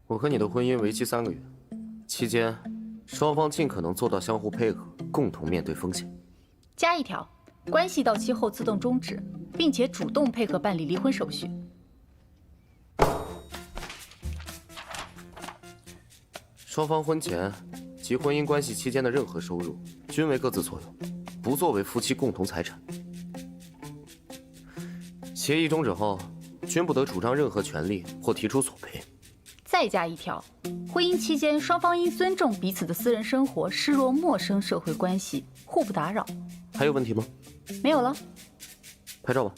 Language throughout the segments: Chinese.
我和你的婚姻为期3个月，期间双方尽可能做到相互配合，共同面对风险。加一条，关系到期后自动终止，并且主动配合办理离婚手续。双方婚前及婚姻关系期间的任何收入，均为各自所有，不作为夫妻共同财产。协议终止后，均不得主张任何权利或提出索赔。再加一条，婚姻期间双方应尊重彼此的私人生活，视若陌生社会关系，互不打扰。还有问题吗？没有了。拍照吧。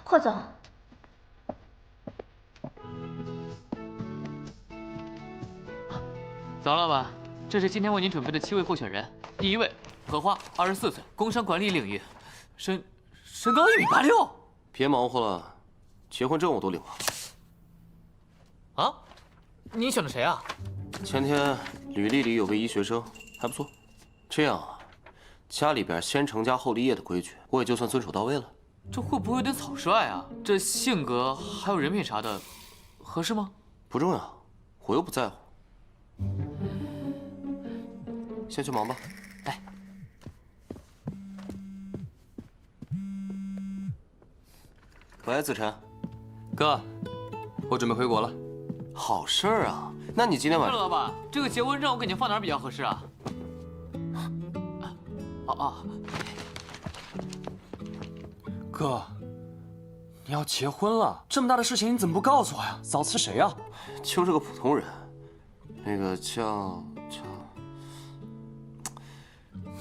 霍总，早，老板，这是今天为您准备的7位候选人。第1位，荷花，24岁，工商管理领域，身高1.86米。别忙活了，结婚证我都领了。啊？你选了谁啊？前天履历里有个医学生，还不错。这样啊，家里边先成家后立业的规矩，我也就算遵守到位了。这会不会有点草率啊？这性格还有人品啥的，合适吗？不重要，我又不在乎。先去忙吧。哎，喂，子晨，哥，我准备回国了。好事儿啊！那你今天晚上……老板，这个结婚证我给您放哪儿比较合适啊？哥，你要结婚了，这么大的事情你怎么不告诉我呀？嫂子是谁呀？就是个普通人，那个叫……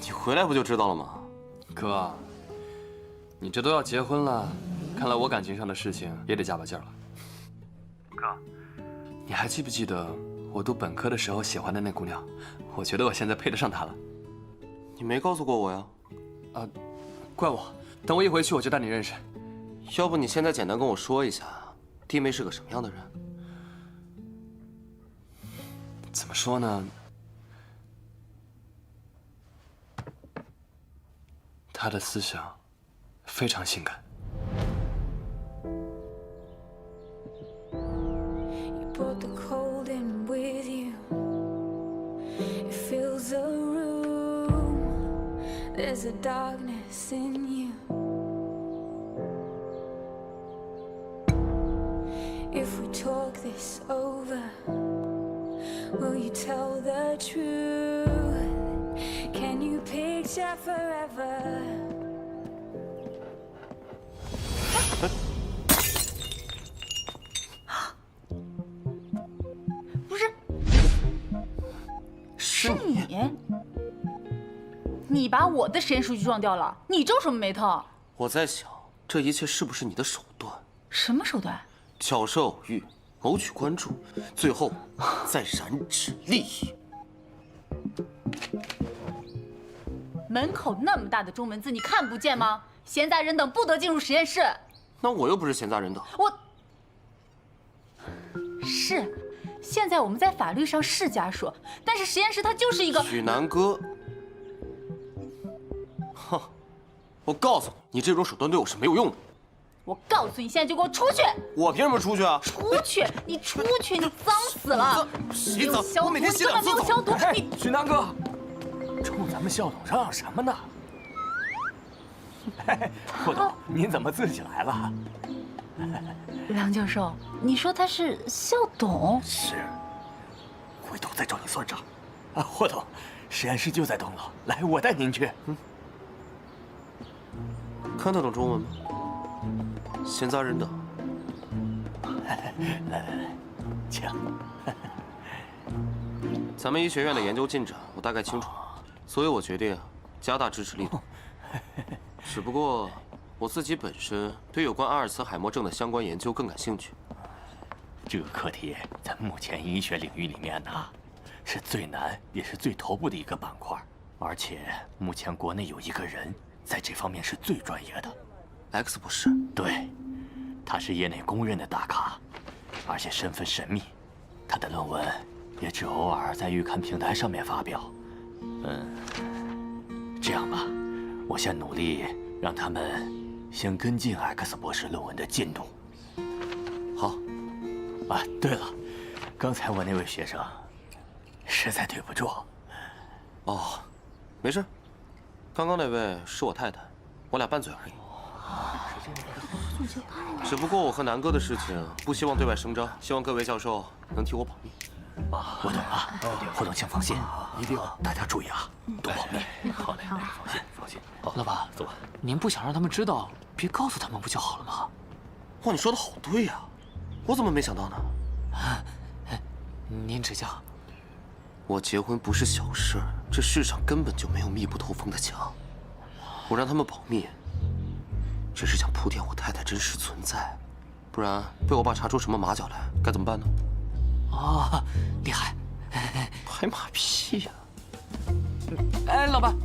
你回来不就知道了吗？哥，你这都要结婚了，看来我感情上的事情也得加把劲儿了。哥，你还记不记得我读本科的时候喜欢的那姑娘？我觉得我现在配得上她了。你没告诉过我呀？怪我，等我一回去我就带你认识。要不你现在简单跟我说一下，弟妹是个什么样的人？怎么说呢？她的思想非常性感。There's a darkness in you. If we talk this over, will you tell the truth? Can you picture forever? 不是，是你。你把我的实验数据撞掉了，你皱什么眉头？我在想，这一切是不是你的手段？什么手段？巧设偶遇，谋取关注，最后再染指利益。门口那么大的中文字，你看不见吗？闲杂人等不得进入实验室。那我又不是闲杂人等。是，现在我们在法律上是家属，但是实验室它就是一个……许南哥。哼，我告诉你，你这种手段对我是没有用的。我告诉你，现在就给我出去！我凭什么出去啊？出去！你出去！你脏死了！洗澡，我每天洗2次澡。消毒！你许南哥，冲咱们校董嚷嚷什么呢？霍董，您怎么自己来了？梁教授，你说他是校董？是，回头再找你算账。霍董，实验室就在东楼，来，我带您去。看得懂中文吗？闲杂人等。来，请。咱们医学院的研究进展，我大概清楚，所以我决定加大支持力度。只不过我自己本身对有关阿尔茨海默症的相关研究更感兴趣。这个课题在目前医学领域里面呢，是最难也是最头部的一个板块，而且目前国内有一个人在这方面是最专业的。X 博士，对，他是业内公认的大咖，而且身份神秘。他的论文也只偶尔在预刊平台上面发表。这样吧，我先努力让他们先跟进 X 博士论文的进度。好。啊，对了，刚才我那位学生实在对不住。哦，没事。刚刚那位是我太太，我俩拌嘴而已。只不过我和南哥的事情不希望对外声张，希望各位教授能替我保密。我懂了，霍总请放心，一定大家注意啊，多保密。好嘞，放心放心。好，老板，走吧。您不想让他们知道，别告诉他们不就好了吗？哇，你说的好对呀，我怎么没想到呢？您指教。我结婚不是小事，这世上根本就没有密不透风的墙。我让他们保密，只是想铺垫我太太真实存在，不然被我爸查出什么马脚来，该怎么办呢？哦，厉害！拍马屁呀！哎，老板，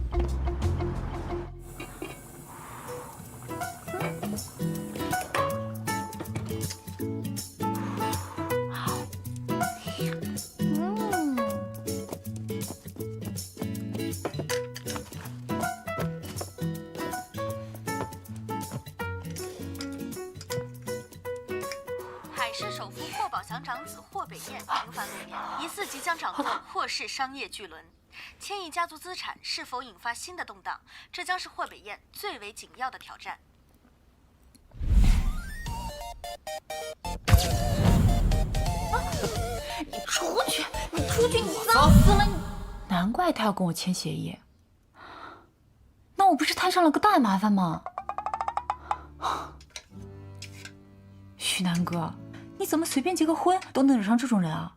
海市首富霍宝祥长子霍北彦频繁露面，疑似即将掌舵霍氏商业巨轮。千亿家族资产是否引发新的动荡，这将是霍北彦最为紧要的挑战。你出去！你出去！你脏死了！你难怪他要跟我签协议，那我不是摊上了个大麻烦吗？徐南哥，你怎么随便结个婚都能惹上这种人啊？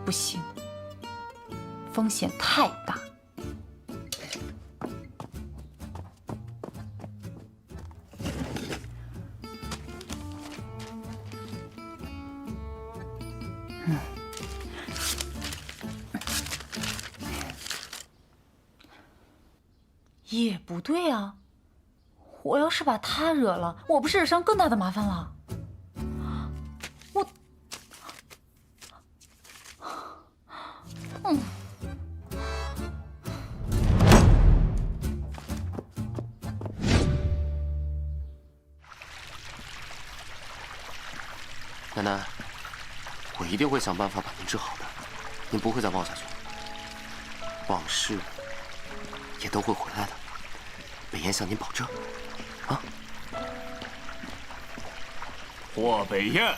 不行，风险太大。也不对啊，我要是把他惹了，我不是惹上更大的麻烦了？奶奶，我一定会想办法把您治好的，您不会再忘下去，往事也都会回来的。北燕向您保证，啊！霍北燕，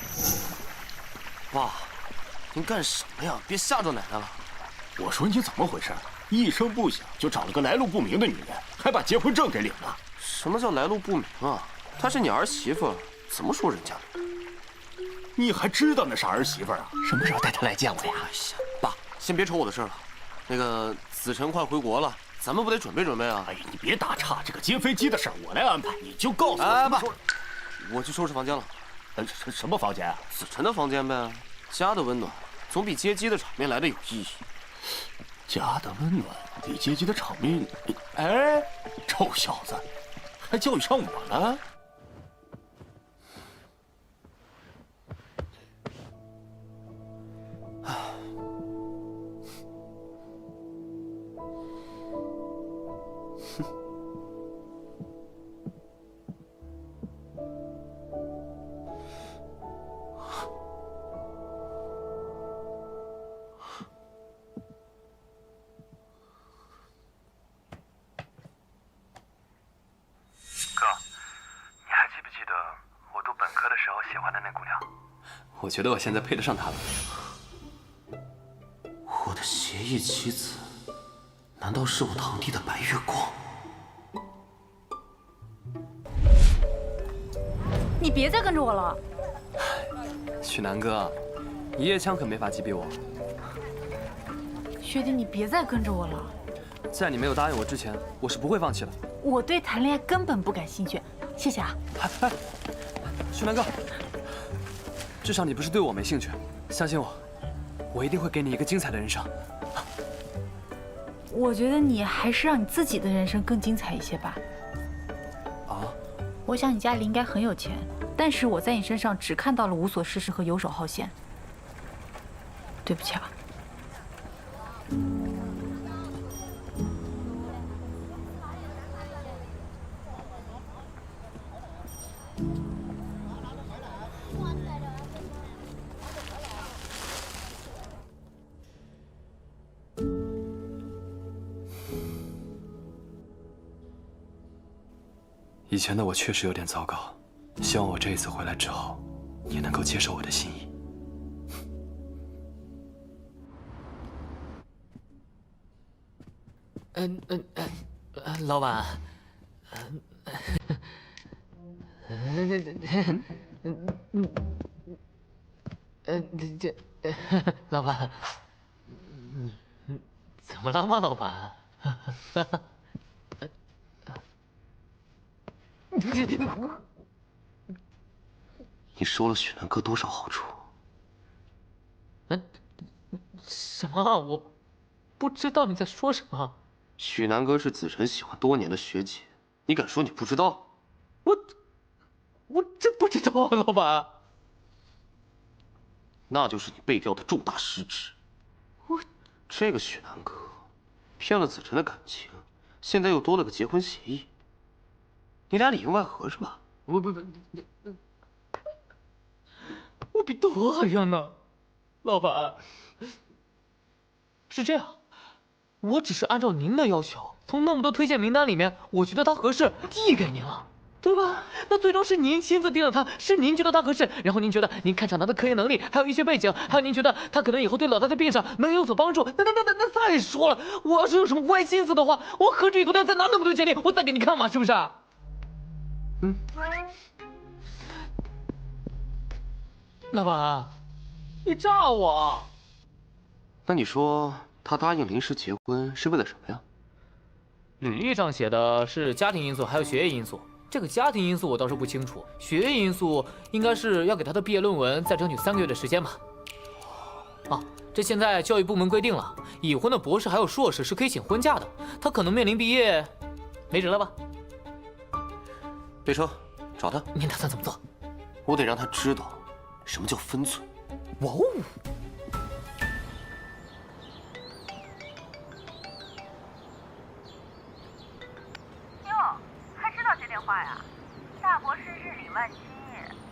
爸，您干什么呀？别吓着奶奶了。我说你怎么回事？一声不响就找了个来路不明的女人，还把结婚证给领了。什么叫来路不明啊？她是你儿媳妇，怎么说人家的？你还知道那是儿媳妇啊？什么时候带她来见我呀？哎呀，爸，先别愁我的事了。那个子晨快回国了，咱们不得准备准备啊？哎呀，你别打岔，这个接飞机的事儿我来安排，你就告诉我。哎，爸，我去收拾房间了。什么房间啊？子晨的房间呗。家的温暖总比接机的场面来的有意义。家的温暖比接机的场面……哎，臭小子，还教育上我了？我觉得我现在配得上她了。我的协议妻子，难道是我堂弟的白月光？你别再跟着我了。许南哥，一夜枪可没法击毙我。学弟，你别再跟着我了。在你没有答应我之前，我是不会放弃的。我对谈恋爱根本不感兴趣，谢谢啊。许南哥，至少你不是对我没兴趣，相信我，我一定会给你一个精彩的人生。我觉得你还是让你自己的人生更精彩一些吧。啊？我想你家里应该很有钱，但是我在你身上只看到了无所事事和游手好闲。对不起啊。以前的我确实有点糟糕，希望我这一次回来之后，你能够接受我的心意。老板，老板，怎么了吗，老板？你收了许南哥多少好处？什么？我不知道你在说什么。许南哥是子晨喜欢多年的学姐，你敢说你不知道？我真不知道，老板。那就是你背调的重大失职。这个许南哥骗了子晨的感情，现在又多了个结婚协议，你俩里应外合是吧？我比多少样呢，老板？是这样，我只是按照您的要求，从那么多推荐名单里面，我觉得他合适，递给您了，对吧？那最终是您亲自盯了他，是您觉得他合适，然后您觉得您看上他的科研能力，还有医学背景，还有您觉得他可能以后对老大的病上能有所帮助。那再说了，我要是有什么歪心思的话，我何止以后再拿那么多简历，我再给你看嘛，是不是？老板，你炸我！那你说他答应临时结婚是为了什么呀？履历上写的是家庭因素，还有学业因素。这个家庭因素我倒是不清楚，学业因素应该是要给他的毕业论文再争取3个月的时间吧。啊，这现在教育部门规定了，已婚的博士还有硕士是可以请婚假的，他可能面临毕业没辙了吧？备车，找他。您打算怎么做？我得让他知道什么叫分寸。哇哦！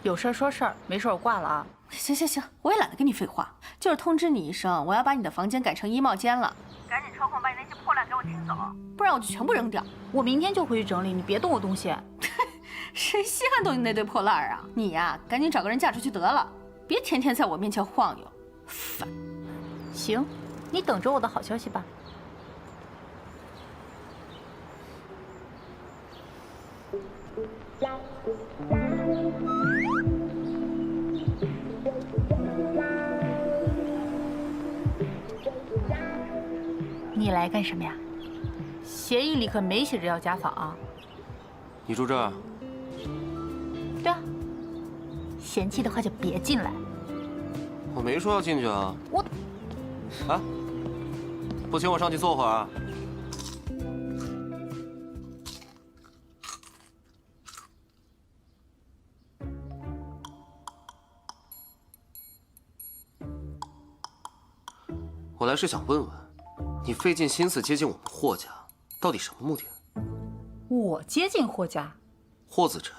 有事儿说事儿，没事儿我挂了啊。行，我也懒得跟你废话，就是通知你一声，我要把你的房间改成衣帽间了，赶紧抽空把你那些破烂给我清走，不然我就全部扔掉。我明天就回去整理，你别动我东西。谁稀罕动你那堆破烂啊？你呀，赶紧找个人嫁出去得了，别天天在我面前晃悠，烦。行，你等着我的好消息吧。你来干什么呀？协议里可没写着要家访啊。你住这儿？对啊。嫌弃的话就别进来。我没说要进去啊。我……啊！不请我上去坐会儿啊？我来是想问问，你费尽心思接近我们霍家，到底什么目的？我接近霍家？霍子晨，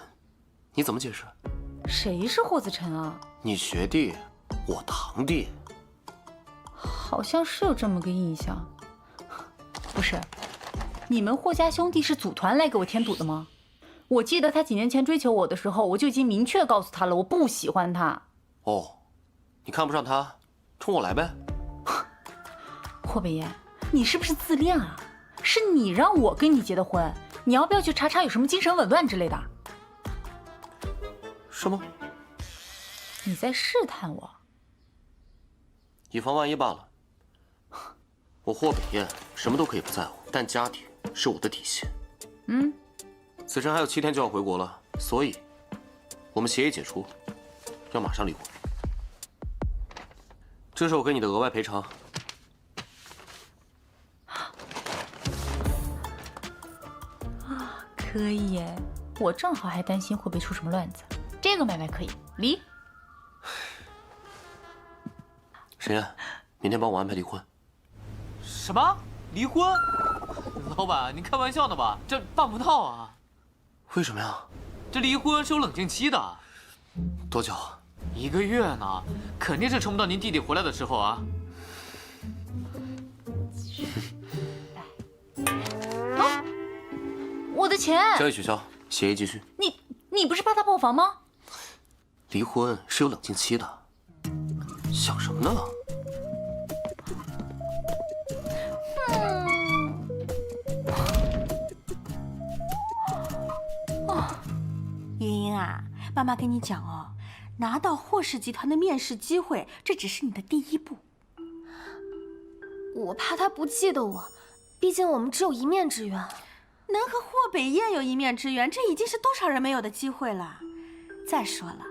你怎么解释？谁是霍子晨啊？你学弟，我堂弟。好像是有这么个印象。不是，你们霍家兄弟是组团来给我添堵的吗？我记得他几年前追求我的时候，我就已经明确告诉他了，我不喜欢他。哦，你看不上他，冲我来呗。霍北燕，你是不是自恋啊？是你让我跟你结的婚，你要不要去查查有什么精神紊乱之类的？是吗？你在试探我？以防万一罢了。我霍北燕什么都可以不在乎，但家庭是我的底线。子晨还有7天就要回国了，所以我们协议解除，要马上离婚。这是我给你的额外赔偿。可以耶，我正好还担心会不会出什么乱子。这个买卖可以离。沈燕，明天帮我安排离婚。什么？离婚？老板，您开玩笑呢吧？这办不到啊！为什么呀？这离婚是有冷静期的。多久？ 1个月呢，肯定是撑不到您弟弟回来的时候啊。啊！我的钱！交易取消，协议继续。你不是怕他破防吗？离婚是有冷静期的，想什么呢？茵茵啊，妈妈跟你讲哦。 拿到霍氏集团的面试机会，这只是你的第一步。我怕他不记得我，毕竟我们只有一面之缘。能和霍北燕有一面之缘，这已经是多少人没有的机会了。再说了，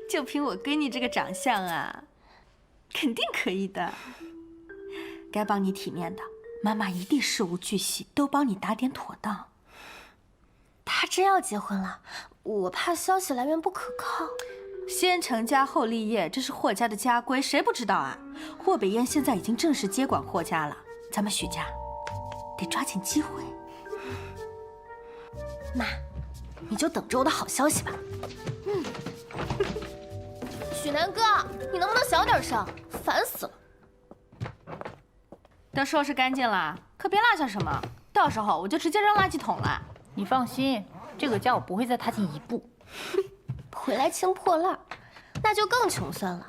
就凭我闺女这个长相啊，肯定可以的。该帮你体面的，妈妈一定事无巨细都帮你打点妥当。他真要结婚了，我怕消息来源不可靠。 先成家后立业，这是霍家的家规，谁不知道啊？霍北燕现在已经正式接管霍家了，咱们许家得抓紧机会。妈，你就等着我的好消息吧。许南哥，你能不能小点声？烦死了！都收拾干净了，可别落下什么，到时候我就直接扔垃圾桶了。你放心，这个家我不会再踏进一步。回来清破烂，那就更穷酸了。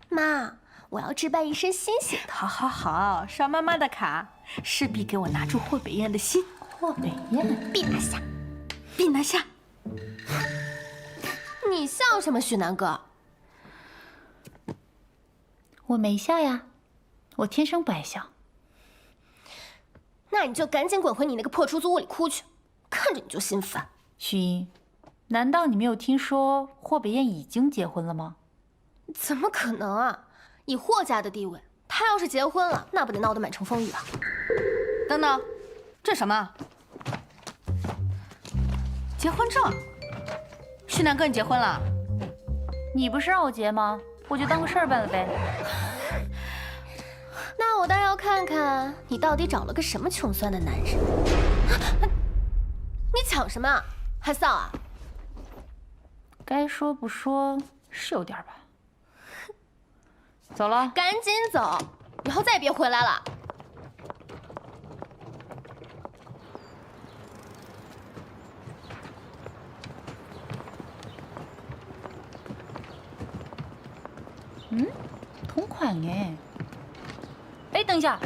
妈，我要置办一身新鞋。好，好，好，刷妈妈的卡，势必给我拿住霍北燕的心。霍北燕，必拿下，必拿下。你笑什么，许南哥？我没笑呀，我天生不爱笑。那你就赶紧滚回你那个破出租屋里哭去，看着你就心烦。徐英。 难道你没有听说霍北燕已经结婚了吗？怎么可能啊！以霍家的地位，她要是结婚了，那不得闹得满城风雨啊！等等，这什么？结婚证？徐南哥，你结婚了？你不是让我结吗？我就当个事儿办了呗。那我倒要看看你到底找了个什么穷酸的男人。你抢什么？还臊啊？ 该说不说，是有点吧。走了，赶紧走，以后再也别回来了。同款哎。哎，等一下，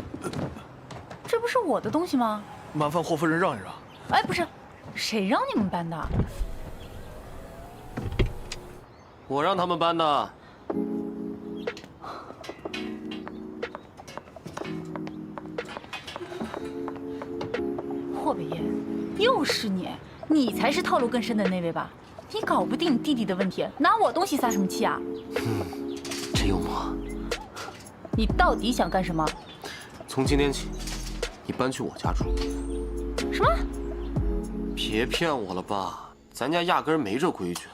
这不是我的东西吗？麻烦霍夫人让一让。哎，不是，谁让你们搬的？ 我让他们搬的。霍北燕，又是你，你才是套路更深的那位吧？你搞不定你弟弟的问题，拿我东西撒什么气啊？真幽默。你到底想干什么？从今天起，你搬去我家住。什么？别骗我了吧，咱家压根没这规矩。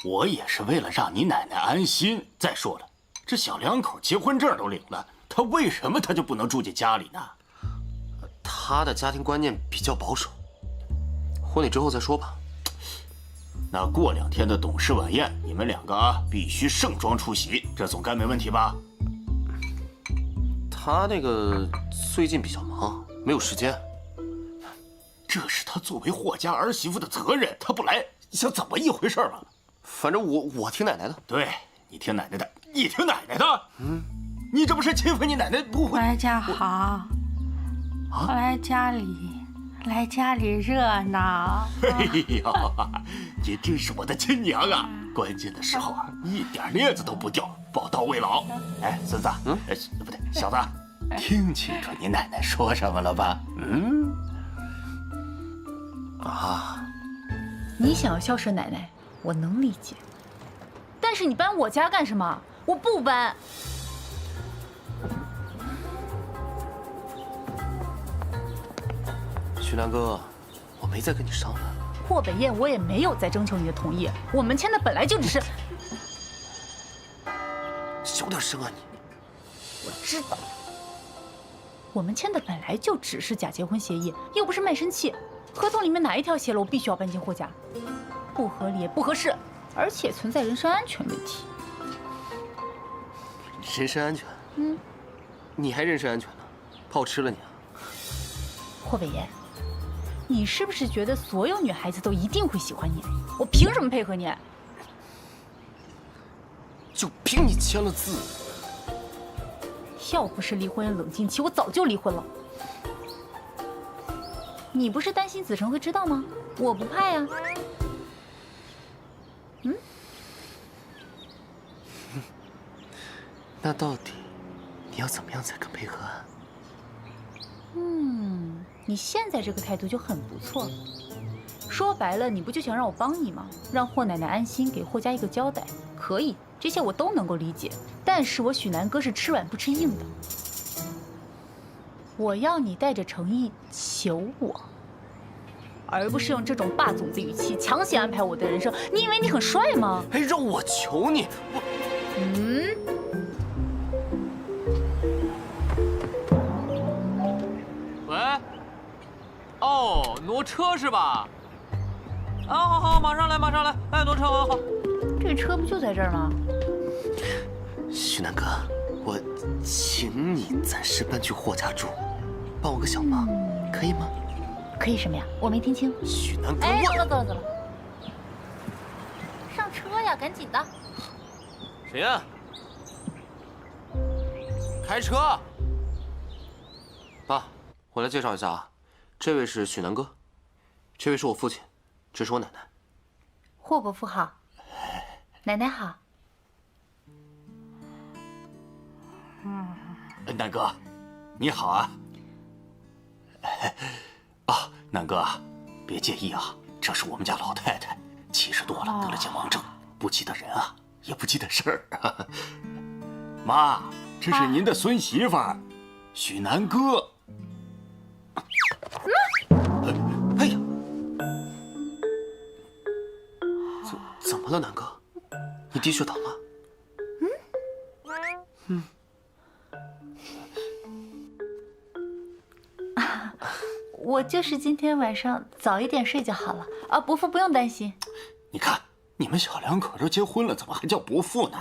我也是为了让你奶奶安心。再说了，这小两口结婚证都领了，他为什么就不能住进家里呢？他的家庭观念比较保守，婚礼之后再说吧。那过2天的董事晚宴，你们2个必须盛装出席，这总该没问题吧？他那个最近比较忙，没有时间。这是他作为霍家儿媳妇的责任，他不来，想怎么一回事嘛？ 反正我听奶奶的。对，你听奶奶的，你听奶奶的。你这不是欺负你奶奶不会？大家好，我来家里热闹。哎呀，你真是我的亲娘啊！关键的时候一点链子都不掉，宝刀未老。哎，孙子，不对，小子，听清楚你奶奶说什么了吧？你想要孝顺奶奶，我能理解。但是你搬我家干什么？我不搬。徐南哥，我没在跟你商量，霍北燕，我也没有再征求你的同意，我们签的本来就只是……小点声啊你！我知道，我们签的本来就只是假结婚协议，又不是卖身契。合同里面哪一条写了我必须要搬进霍家？不合理，不合适，而且存在人身安全问题。人身安全？你还人身安全呢？怕我吃了你啊？霍北燕，你是不是觉得所有女孩子都一定会喜欢你？我凭什么配合你？就凭你签了字。要不是离婚冷静期，我早就离婚了。你不是担心子成会知道吗？我不怕呀。那到底你要怎么样才肯配合啊？你现在这个态度就很不错。说白了，你不就想让我帮你吗？让霍奶奶安心，给霍家一个交代。可以，这些我都能够理解。但是我许南哥是吃软不吃硬的，我要你带着诚意求我，而不是用这种霸总的语气强行安排我的人生。你以为你很帅吗？哎，让我求你，我喂，哦，挪车是吧？啊，好好，马上来，马上来，哎，挪车，好好。这车不就在这儿吗？许南哥，我请你暂时搬去霍家住，帮我个小忙，可以吗？可以什么呀？我没听清。许南哥，哎，我走了走了走了，上车呀，赶紧的。谁呀？开车！爸，我来介绍一下啊，这位是许南哥，这位是我父亲，这是我奶奶。霍伯父好，奶奶好。南哥，你好啊！啊，南哥，别介意啊，这是我们家老太太，70多了，得了健忘症，不记得人啊，也不记得事儿啊。妈，这是您的孙媳妇儿，许南哥。哎呀，怎么了，南哥？你低血糖了？我就是今天晚上早一点睡就好了啊，伯父不用担心。你看，你们小两口都结婚了，怎么还叫伯父呢？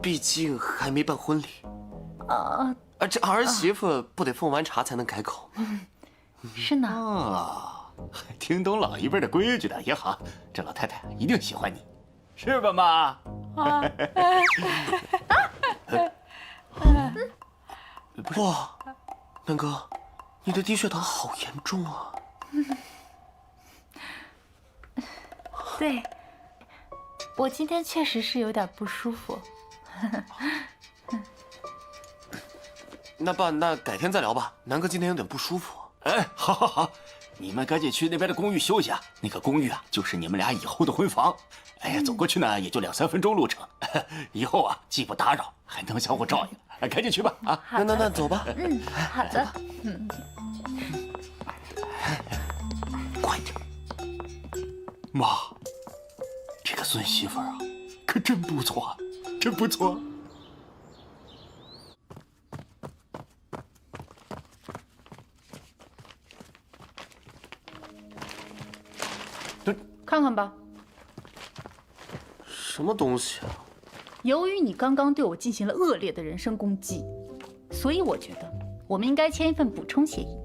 毕竟还没办婚礼。这儿媳妇不得奉完茶才能改口吗？是呢。啊，听懂老一辈的规矩的也好，这老太太一定喜欢你，是吧，妈？哇，南哥，你的低血糖好严重啊！对，我今天确实是有点不舒服。那爸，那改天再聊吧。南哥今天有点不舒服。哎，好好好，你们赶紧去那边的公寓休息啊。那个公寓啊，就是你们俩以后的婚房。哎呀，走过去呢也就2、3分钟路程。以后啊，既不打扰，还能相互照应。哎，赶紧去吧啊！那走吧。好的。快点，妈，这个孙媳妇儿啊，可真不错，真不错。看看吧。什么东西啊？由于你刚刚对我进行了恶劣的人身攻击，所以我觉得我们应该签一份补充协议。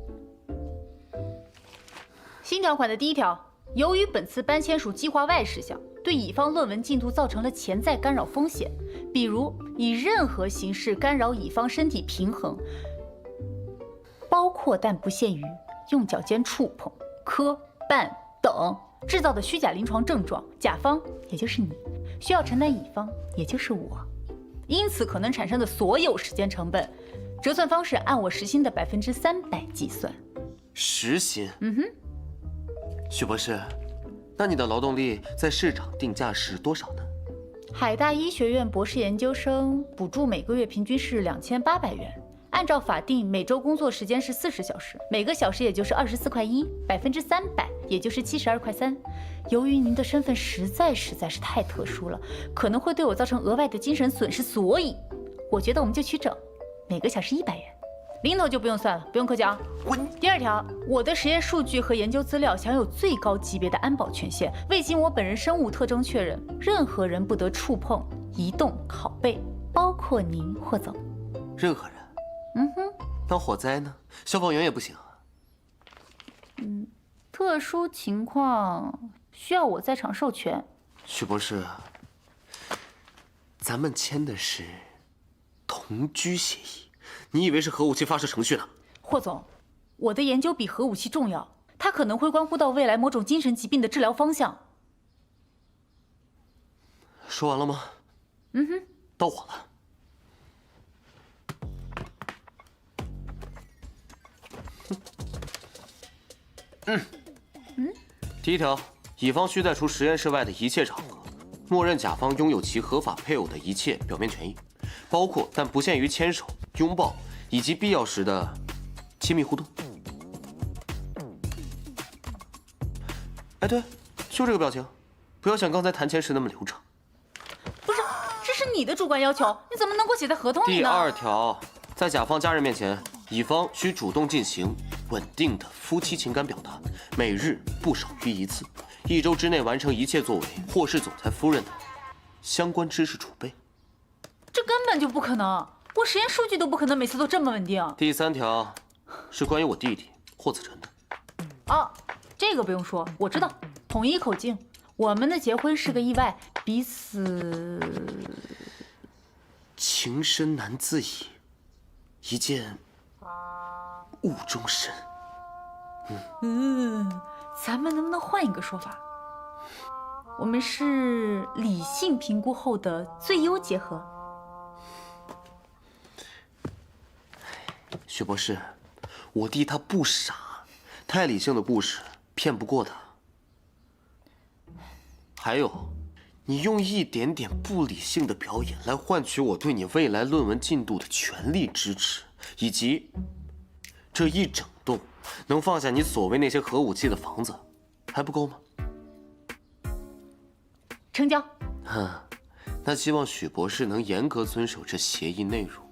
新条款的第1条，由于本次搬迁属计划外事项，对乙方论文进度造成了潜在干扰风险，比如以任何形式干扰乙方身体平衡，包括但不限于用脚尖触碰、磕、绊等制造的虚假临床症状，甲方也就是你需要承担乙方也就是我，因此可能产生的所有时间成本，折算方式按我时薪的300%计算。时薪？许博士，那你的劳动力在市场定价是多少呢？海大医学院博士研究生补助每个月平均是2800元，按照法定，每周工作时间是40小时，每个小时也就是24块1，300%，也就是72块3。由于您的身份实在是太特殊了，可能会对我造成额外的精神损失，所以我觉得我们就取整，每个小时100元。零头就不用算了，不用客气啊。第2条，我的实验数据和研究资料享有最高级别的安保权限，未经我本人生物特征确认，任何人不得触碰、移动、拷贝，包括您，霍总。任何人？那火灾呢？消防员也不行啊？特殊情况需要我在场授权。许博士，咱们签的是同居协议，你以为是核武器发射程序呢？霍总，我的研究比核武器重要，它可能会关乎到未来某种精神疾病的治疗方向。说完了吗？到我了。第1条，乙方需在除实验室外的一切场合，默认甲方拥有其合法配偶的一切表面权益，包括但不限于牵手、拥抱以及必要时的亲密互动。哎，对，就这个表情，不要像刚才谈钱时那么流畅。不是，这是你的主观要求，你怎么能够写在合同里第呢2条，在甲方家人面前，乙方需主动进行稳定的夫妻情感表达，每日不少于1次，1周之内完成一切作为或是总裁夫人的相关知识储备。这根本就不可能，我实验数据都不可能每次都这么稳定。第3条是关于我弟弟霍子辰的。啊，这个不用说，我知道，统一口径。我们的结婚是个意外，彼此情深难自已，一见误终身。咱们能不能换一个说法？我们是理性评估后的最优结合。许博士，我弟他不傻，太理性的故事骗不过他。还有，你用一点点不理性的表演来换取我对你未来论文进度的全力支持，以及这一整栋能放下你所谓那些核武器的房子，还不够吗？成交。那希望许博士能严格遵守这协议内容。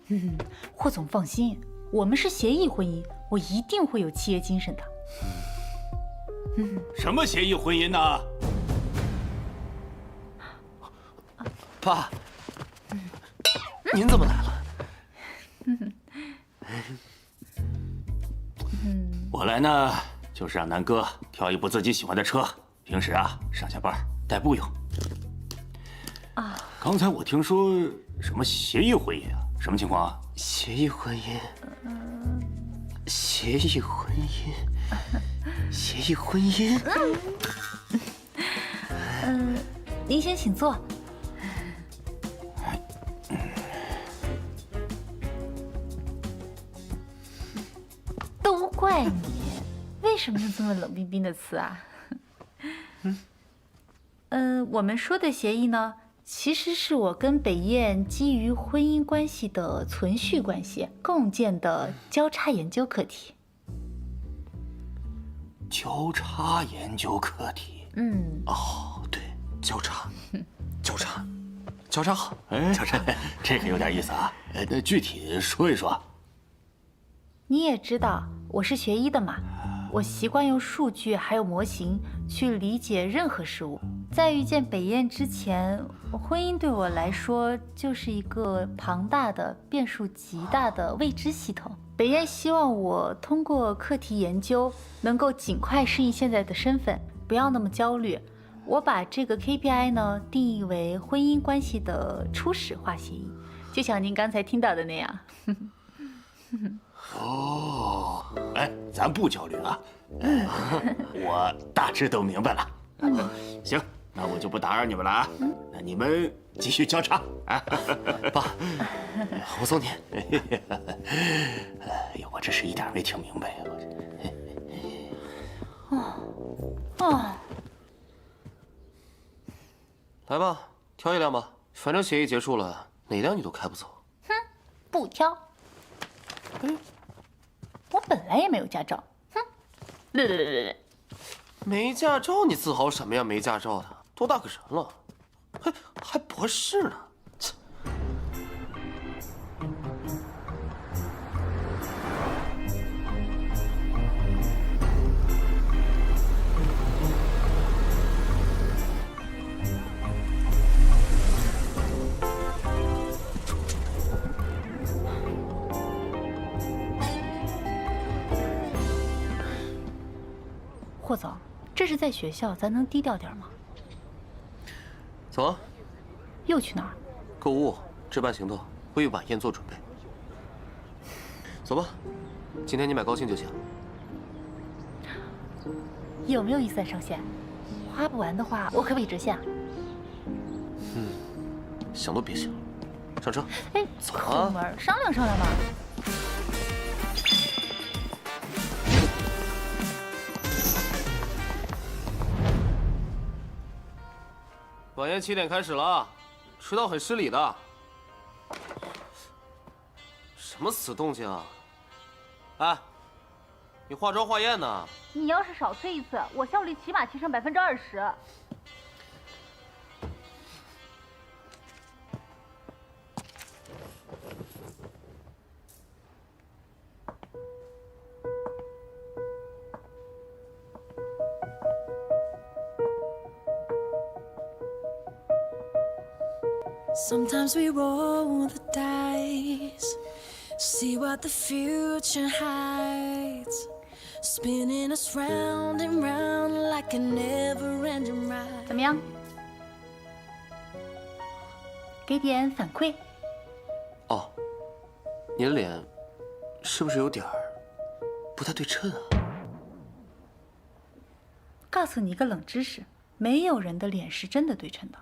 霍总放心，我们是协议婚姻，我一定会有契约精神的。什么协议婚姻呢？爸，您怎么来了？我来呢，就是让南哥挑一部自己喜欢的车，平时啊上下班代步用。刚才我听说什么协议婚姻啊？什么情况啊？协议婚姻，协议婚姻，协议婚姻。您先请坐。都怪你，为什么用这么冷冰冰的词啊？我们说的协议呢，其实是我跟北燕基于婚姻关系的存续关系共建的交叉研究课题。交叉研究课题。哦，对，交叉，交叉，交叉好。哎，这个有点意思啊。那具体说一说。你也知道我是学医的嘛，我习惯用数据还有模型去理解任何事物。在遇见北燕之前，婚姻对我来说就是一个庞大的、变数极大的未知系统。北燕希望我通过课题研究，能够尽快适应现在的身份，不要那么焦虑。我把这个 KPI 呢定义为婚姻关系的初始化协议，就像您刚才听到的那样。哦，哎，咱不焦虑啊。我大致都明白了。行，那我就不打扰你们了啊。那你们继续交叉啊。爸，我送你。哎呀，我这是一点没听明白啊。来吧，挑一辆吧，反正协议结束了，哪辆你都开不走。不挑。我本来也没有驾照，哼！没驾照你自豪什么呀？没驾照的，多大个人了，还博士呢。切！霍总，这是在学校，咱能低调点吗？走啊，又去哪儿？购物，置办行动，为晚宴做准备。走吧，今天你买高兴就行。有没有预算上限？花不完的话，我可不可以折现啊？想都别想，上车。哎，抠门儿，商量商量吧。晚宴7点开始了，迟到很失礼的。什么死动静啊！哎，你化妆化艳呢？你要是少催一次，我效率起码提升20%。Sometimes we roll the dice, see what the future hides, spinning us round and round like a never-ending ride. 怎么样？给点反馈。哦，你的脸是不是有点儿不太对称啊？告诉你一个冷知识，没有人的脸是真的对称的。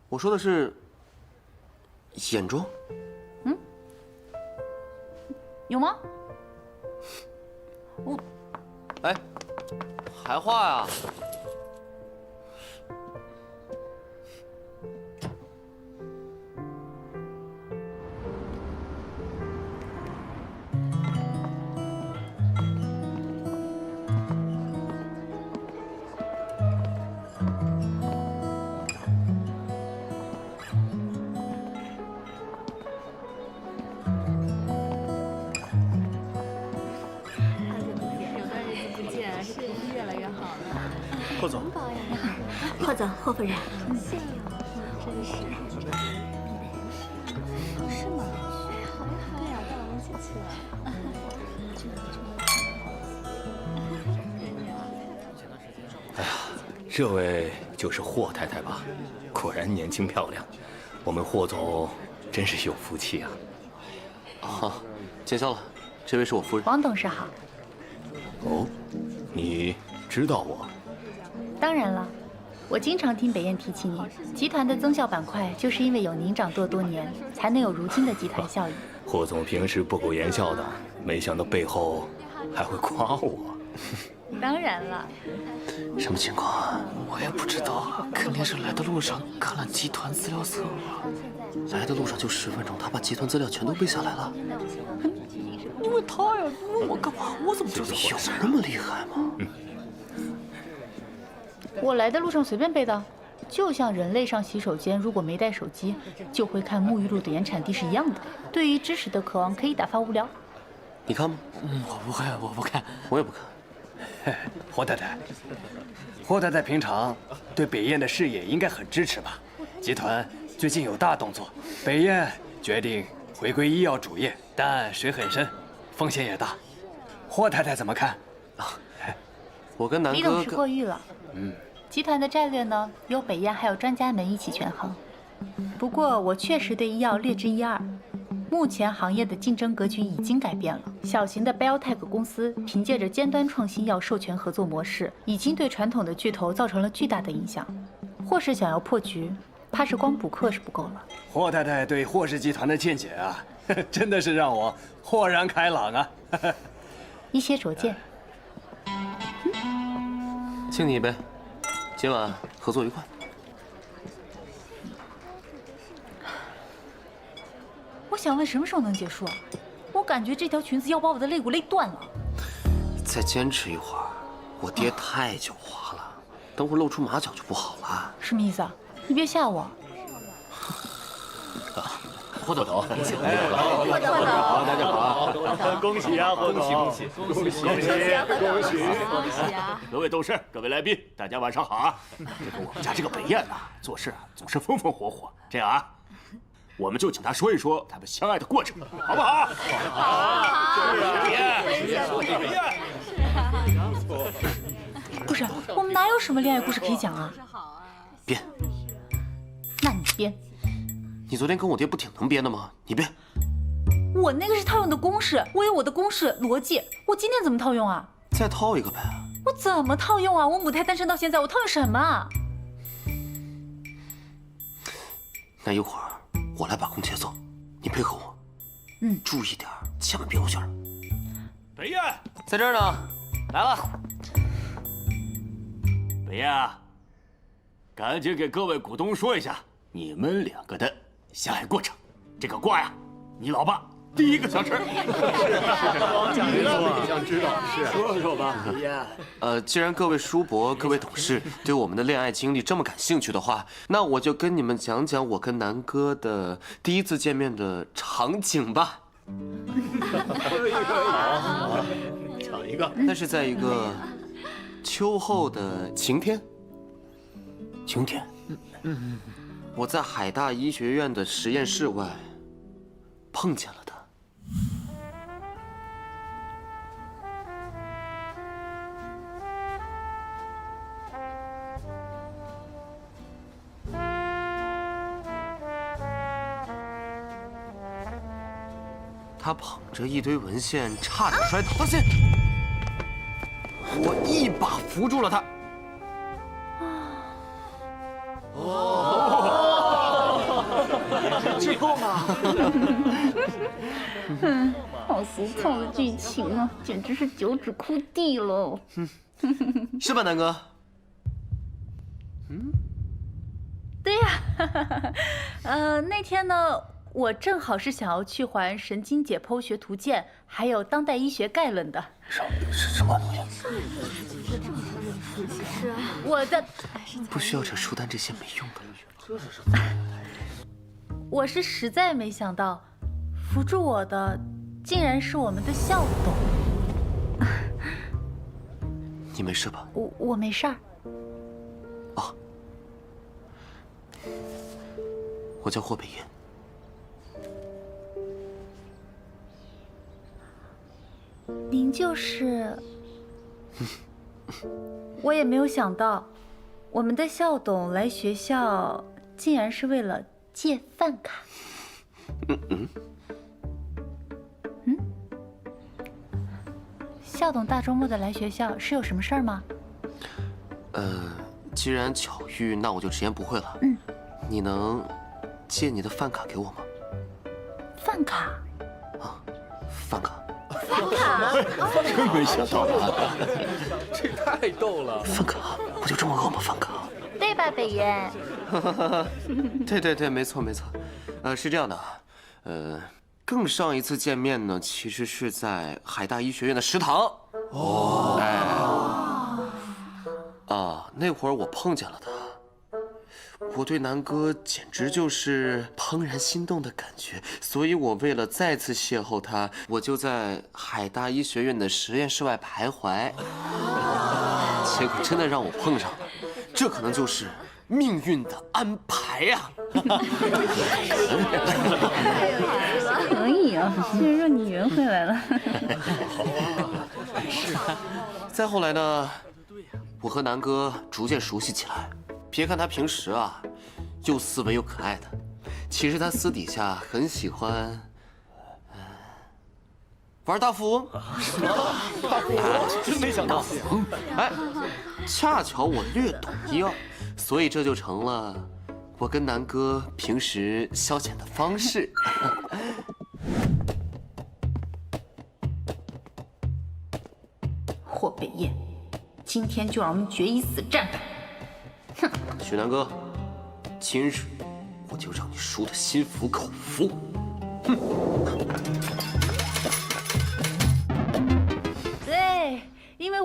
我说的是眼妆。有吗？哎，还画呀？霍总，霍总，霍夫人，这位就是霍太太吧？果然年轻漂亮，我们霍总真是有福气啊！好，见笑了，这位是我夫人。王董事好。哦，你知道我？当然了，我经常听北燕提起您。集团的增效板块，就是因为有您掌舵多年，才能有如今的集团效益。霍总平时不苟言笑的，没想到背后还会夸我。当然了。什么情况啊？我也不知道，肯定是来的路上看了集团资料册吧。来的路上就10分钟，他把集团资料全都背下来了。因为他呀，问我干嘛？我怎么知道？有那么厉害吗？我来的路上随便背的，就像人类上洗手间如果没带手机，就会看沐浴露的原产地是一样的。对于知识的渴望可以打发无聊。你看吗？我不看，我不看，我也不看。霍太太，霍太太平常对北燕的事业应该很支持吧？集团最近有大动作，北燕决定回归医药主业，但水很深，风险也大。霍太太怎么看？我跟南哥李董事过誉了。集团的战略呢，由北燕还有专家们一起权衡。不过我确实对医药略知一二。目前行业的竞争格局已经改变了，小型的 biotech 公司凭借着尖端创新药授权合作模式，已经对传统的巨头造成了巨大的影响。霍氏想要破局，怕是光补课是不够了。霍太太对霍氏集团的见解啊，真的是让我豁然开朗啊！一些拙见。敬你一杯，今晚合作愉快。我想问什么时候能结束啊？我感觉这条裙子要把我的肋骨勒断了。再坚持一会儿，我爹太狡猾了，等会儿露出马脚就不好了。什么意思啊？你别吓我。霍总，霍总，大家好，恭喜啊，霍总！恭喜！各位董事，各位来宾，大家晚上好啊！这个我们家这个北燕呐，做事总是风风火火。这样啊，我们就请他说一说他们相爱的过程，好不好？好。北燕，不是，我们哪有什么恋爱故事可以讲啊？编。那你编。你昨天跟我爹不挺能编的吗？你编。我那个是套用的公式，我有我的公式逻辑。我今天怎么套用啊？再套一个呗。我怎么套用啊？我母胎单身到现在，我套用什么啊？那一会儿我来把控节奏，你配合我。注意点，千万别露馅。北燕在这儿呢，来了。北燕啊，赶紧给各位股东说一下你们两个的相爱过程。这个瓜呀，你老爸第一个想吃。想知道，说说吧。既然各位叔伯、各位董事对我们的恋爱经历这么感兴趣的话，那我就跟你们讲讲我跟南哥的第一次见面的场景吧。好，讲一个。那是在一个秋后的晴天。晴天。我在海大医学院的实验室外碰见了他。他捧着一堆文献，差点摔倒。当心！我一把扶住了他。之后嘛，好俗套的剧情啊，简直是脚趾抠地了。是吧，南哥？对呀，那天呢，我正好是想要去还《神经解剖学图鉴》还有《当代医学概论》的。什么东西？我的不需要扯书单这些没用的。我是实在没想到，扶住我的竟然是我们的校董。你没事吧？我没事儿。哦，我叫霍北燕。您就是……我也没有想到，我们的校董来学校竟然是为了借饭卡。校董大周末的来学校是有什么事儿吗？既然巧遇，那我就直言不讳了。你能借你的饭卡给我吗？饭卡？啊，饭卡。饭卡？真没想到啊！这太逗了。饭卡不就这么饿吗？饭卡。对吧，北燕？对，没错。是这样的，更上一次见面呢，其实是在海大医学院的食堂。那会儿我碰见了他，我对南哥简直就是怦然心动的感觉，所以我为了再次邂逅他，我就在海大医学院的实验室外徘徊。结果真的让我碰上了，这可能就是命运的安排呀！可以啊，居然让你圆回来了。再后来呢，我和南哥逐渐熟悉起来。别看他平时啊，又斯文又可爱的，其实他私底下很喜欢，玩大富翁。真没想到。恰巧我略懂一二，所以这就成了我跟南哥平时消遣的方式。霍北燕，今天就让我们决一死战吧！哼，许南哥，今日我就让你输得心服口服。哼！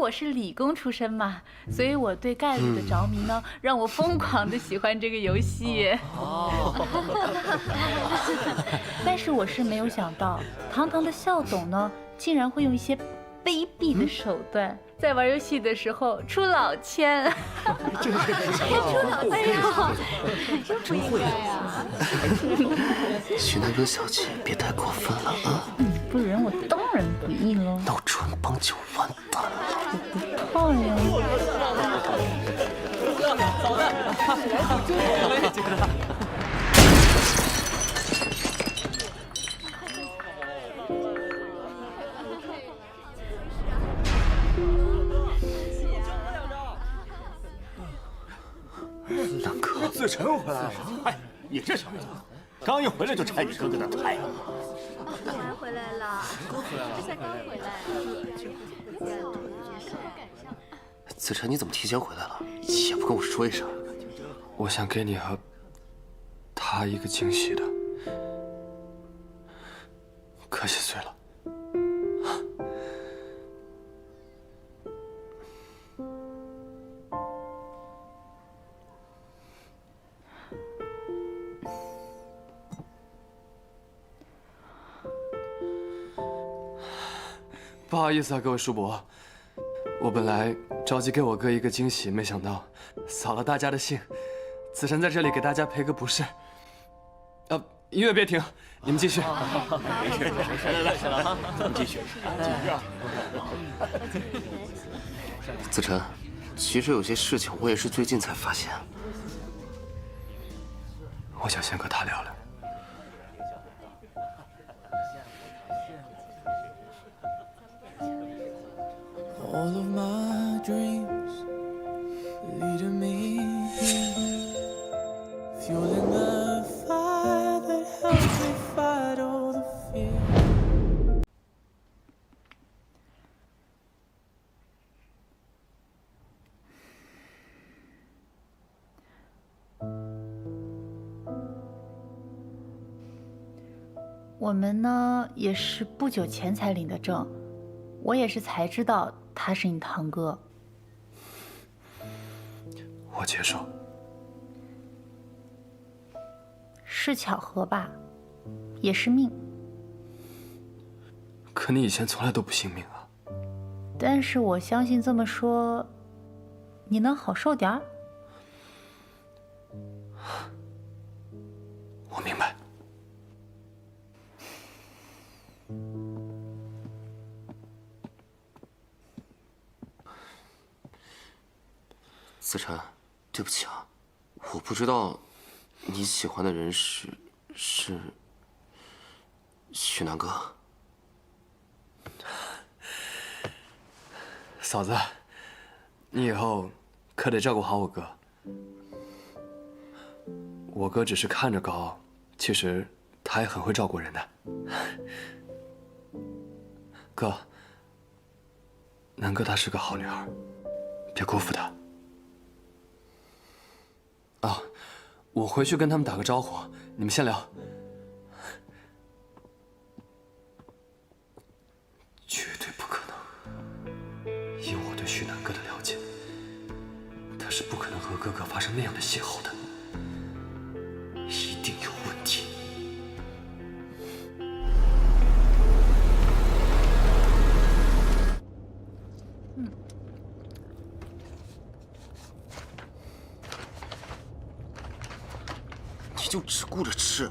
我是理工出身嘛，所以我对概率的着迷呢，让我疯狂的喜欢这个游戏。但是我是没有想到，堂堂的校董呢，竟然会用一些卑鄙的手段，在玩游戏的时候出老千。出老千呀，真不应该呀！徐南哥小姐，别太过分了啊！你不仁，我当然不义喽。那我穿帮就完蛋了。我不怕呀。南哥，子辰回来了。哎，你这小子，刚一回来就拆你哥哥的台。还回来了，哥回来了，才刚回来。子辰，你怎么提前回来了？也不跟我说一声。我想给你和他一个惊喜的，可惜碎了。不好意思啊，各位叔伯，我本来着急给我哥一个惊喜，没想到扫了大家的兴，子辰在这里给大家赔个不是。音乐别停，你们继续。没事，来啊，咱们继续。子辰，其实有些事情我也是最近才发现。我想先和他聊聊。All of my dreams leading me here, fueling the fire that helps me fight all the fear. 我们呢也是不久前才领的证，我也是才知道他是你堂哥。我接受。是巧合吧，也是命。可你以前从来都不信命啊。但是我相信这么说，你能好受点儿。我明白。子辰，对不起啊，我不知道你喜欢的人是许南哥。嫂子，你以后可得照顾好我哥。我哥只是看着高，其实他也很会照顾人的。哥，南哥她是个好女孩，别辜负她。啊，我回去跟他们打个招呼，你们先聊。绝对不可能，以我对徐南哥的了解，他是不可能和哥哥发生那样的邂逅的，一定有问题。你就只顾着吃，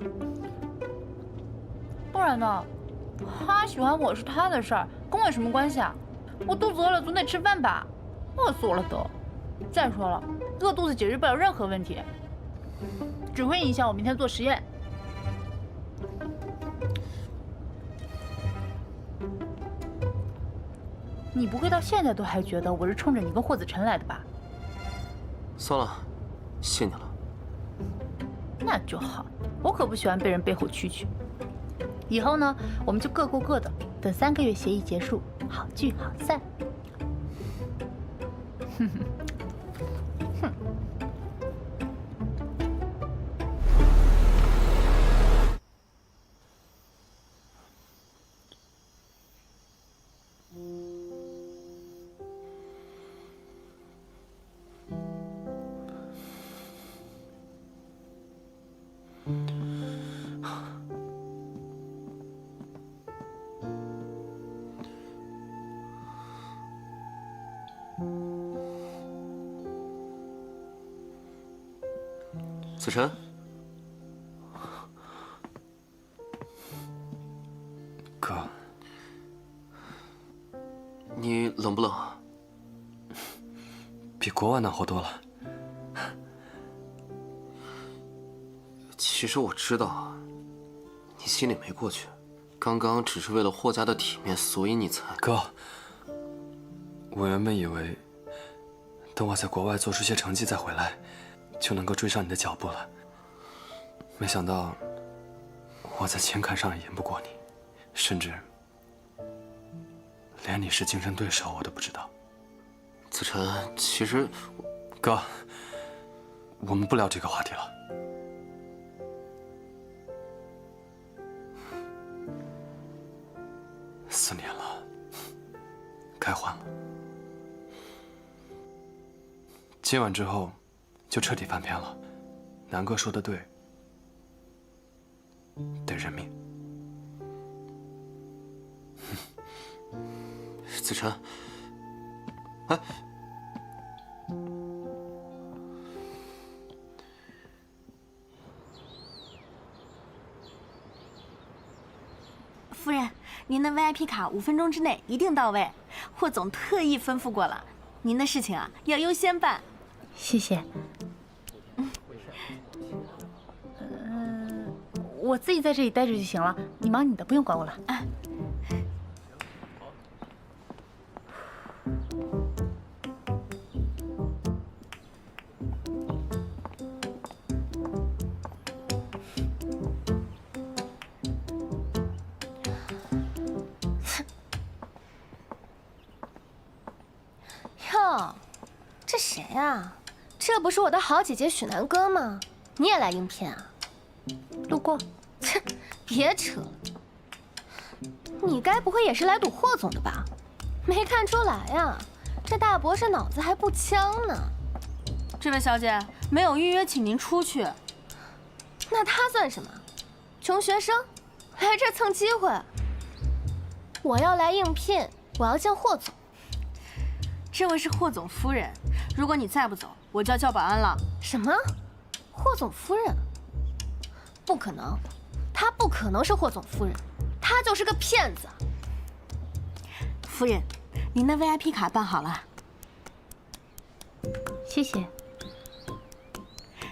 不然呢？他喜欢我是他的事儿，跟我有什么关系啊？我肚子饿了总得吃饭吧，饿死我了都。再说了，饿肚子解决不了任何问题，只会影响我明天做实验。你不会到现在都还觉得我是冲着你跟霍子辰来的吧？算了，谢你了。那就好，我可不喜欢被人背后蛐蛐。以后呢，我们就各过各的，等3个月协议结束，好聚好散。哼哼。子晨，哥，你冷不冷啊？比国外暖和多了。其实我知道，你心里没过去。刚刚只是为了霍家的体面，所以你才……哥，我原本以为，等我在国外做出些成绩再回来，就能够追上你的脚步了。没想到，我在情感上也赢不过你，甚至连你是竞争对手我都不知道。子晨，其实，哥，我们不聊这个话题了。4年了，该换了。今晚之后，就彻底翻篇了。南哥说的对，得认命。子晨，哎，夫人，您的 VIP 卡5分钟之内一定到位。霍总特意吩咐过了，您的事情啊要优先办。谢谢。我自己在这里待着就行了，你忙你的，不用管我了。啊。哟，这谁呀？这不是我的好姐姐许南哥吗？你也来应聘啊？路过。切，别扯了。你该不会也是来堵霍总的吧？没看出来呀，这大博士脑子还不枪呢。这位小姐，没有预约，请您出去。那他算什么？穷学生，来这蹭机会。我要来应聘，我要见霍总。这位是霍总夫人，如果你再不走，我就要叫保安了。什么？霍总夫人？不可能，她不可能是霍总夫人，她就是个骗子。夫人，您的 VIP 卡办好了。谢谢。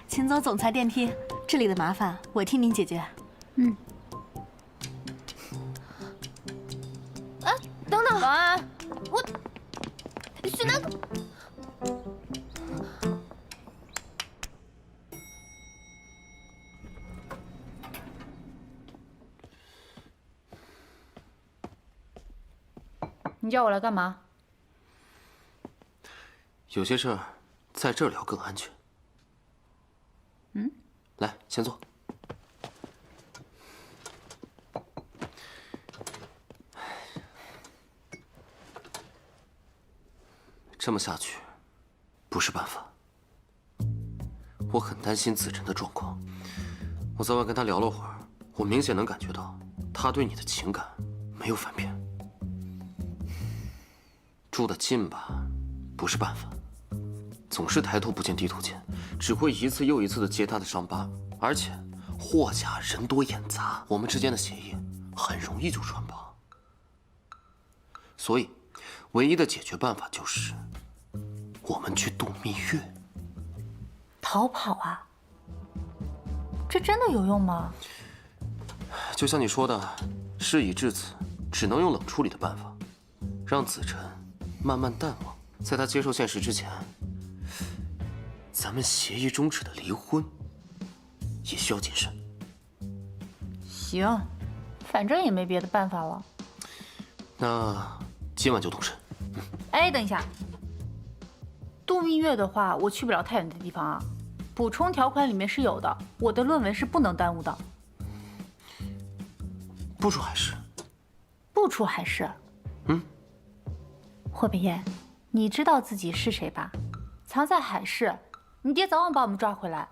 请走总裁电梯，这里的麻烦我替您解决。嗯。哎，等等，保安，我许南哥。你叫我来干嘛？有些事儿在这儿聊更安全。嗯，来，先坐。这么下去不是办法。我很担心子晨的状况。我在外跟他聊了会儿，我明显能感觉到他对你的情感没有翻篇。住得近吧，不是办法。总是抬头不见低头见，只会一次又一次的揭他的伤疤。而且霍家人多眼杂，我们之间的协议很容易就穿帮。所以，唯一的解决办法就是我们去度蜜月。逃跑啊？这真的有用吗？就像你说的，事已至此，只能用冷处理的办法，让子晨慢慢淡忘。在他接受现实之前，咱们协议中指的离婚也需要谨慎。行，反正也没别的办法了。那今晚就动身。哎，等一下，度蜜月的话，我去不了太远的地方啊。补充条款里面是有的，我的论文是不能耽误的。不出海市。不出海市。嗯。霍北燕，你知道自己是谁吧？藏在海市，你爹早晚把我们抓回来。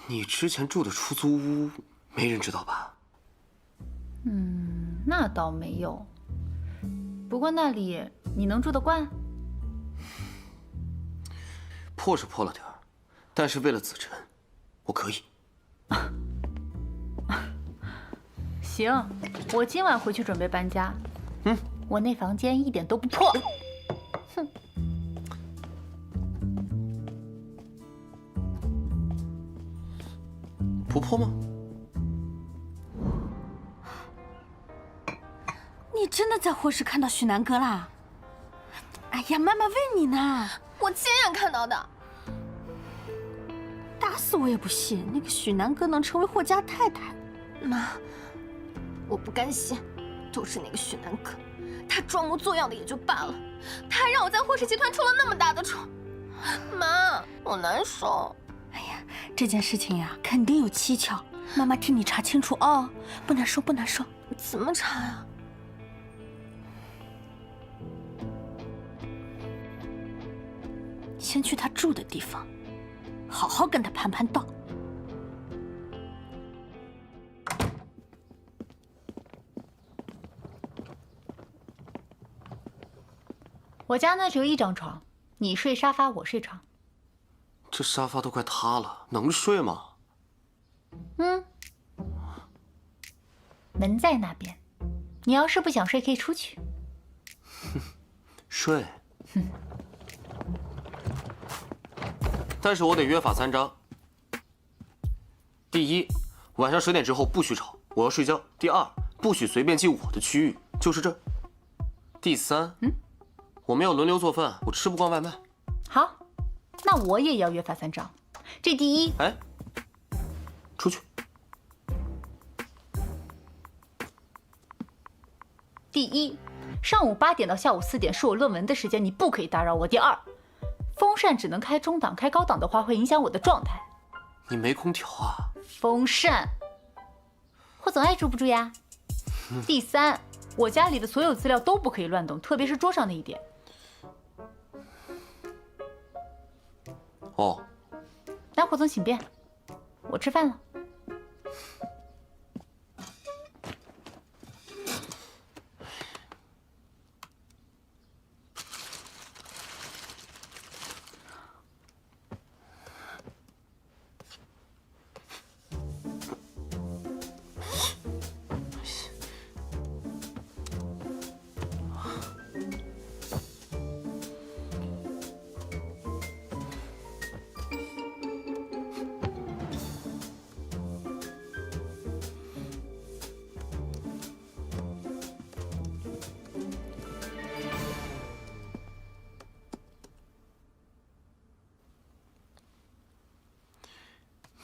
你之前住的出租屋，没人知道吧？嗯，那倒没有。不过那里你能住得惯？破是破了点儿，但是为了子辰，我可以。行，我今晚回去准备搬家。我那房间一点都不破。哼。不破吗？你真的在霍氏看到许南哥啦？哎呀，妈妈问你呢。我亲眼看到的。打死我也不信那个许南哥能成为霍家太太。妈，我不甘心，都是那个许南哥，他装模作样的也就罢了，他还让我在霍氏集团出了那么大的丑。妈，我难受。哎呀，这件事情呀，肯定有蹊跷，妈妈替你查清楚哦，不难受，不难受。怎么查呀？先去他住的地方，好好跟他盘盘道。我家呢只有一张床，你睡沙发，我睡床。这沙发都快塌了，能睡吗？门在那边，你要是不想睡，可以出去。睡。但是我得约法3章。第一，晚上10点之后不许吵，我要睡觉。第二，不许随便进我的区域，就是这。第三，我们要轮流做饭，我吃不惯外卖。好，那我也要约法3章。这第一，哎，出去。第一，上午8点到下午4点是我论文的时间，你不可以打扰我。第二，风扇只能开中档，开高档的话会影响我的状态。你没空调啊？风扇，霍总爱住不住呀？第三，我家里的所有资料都不可以乱动，特别是桌上那一点。哦，那霍总请便，我吃饭了。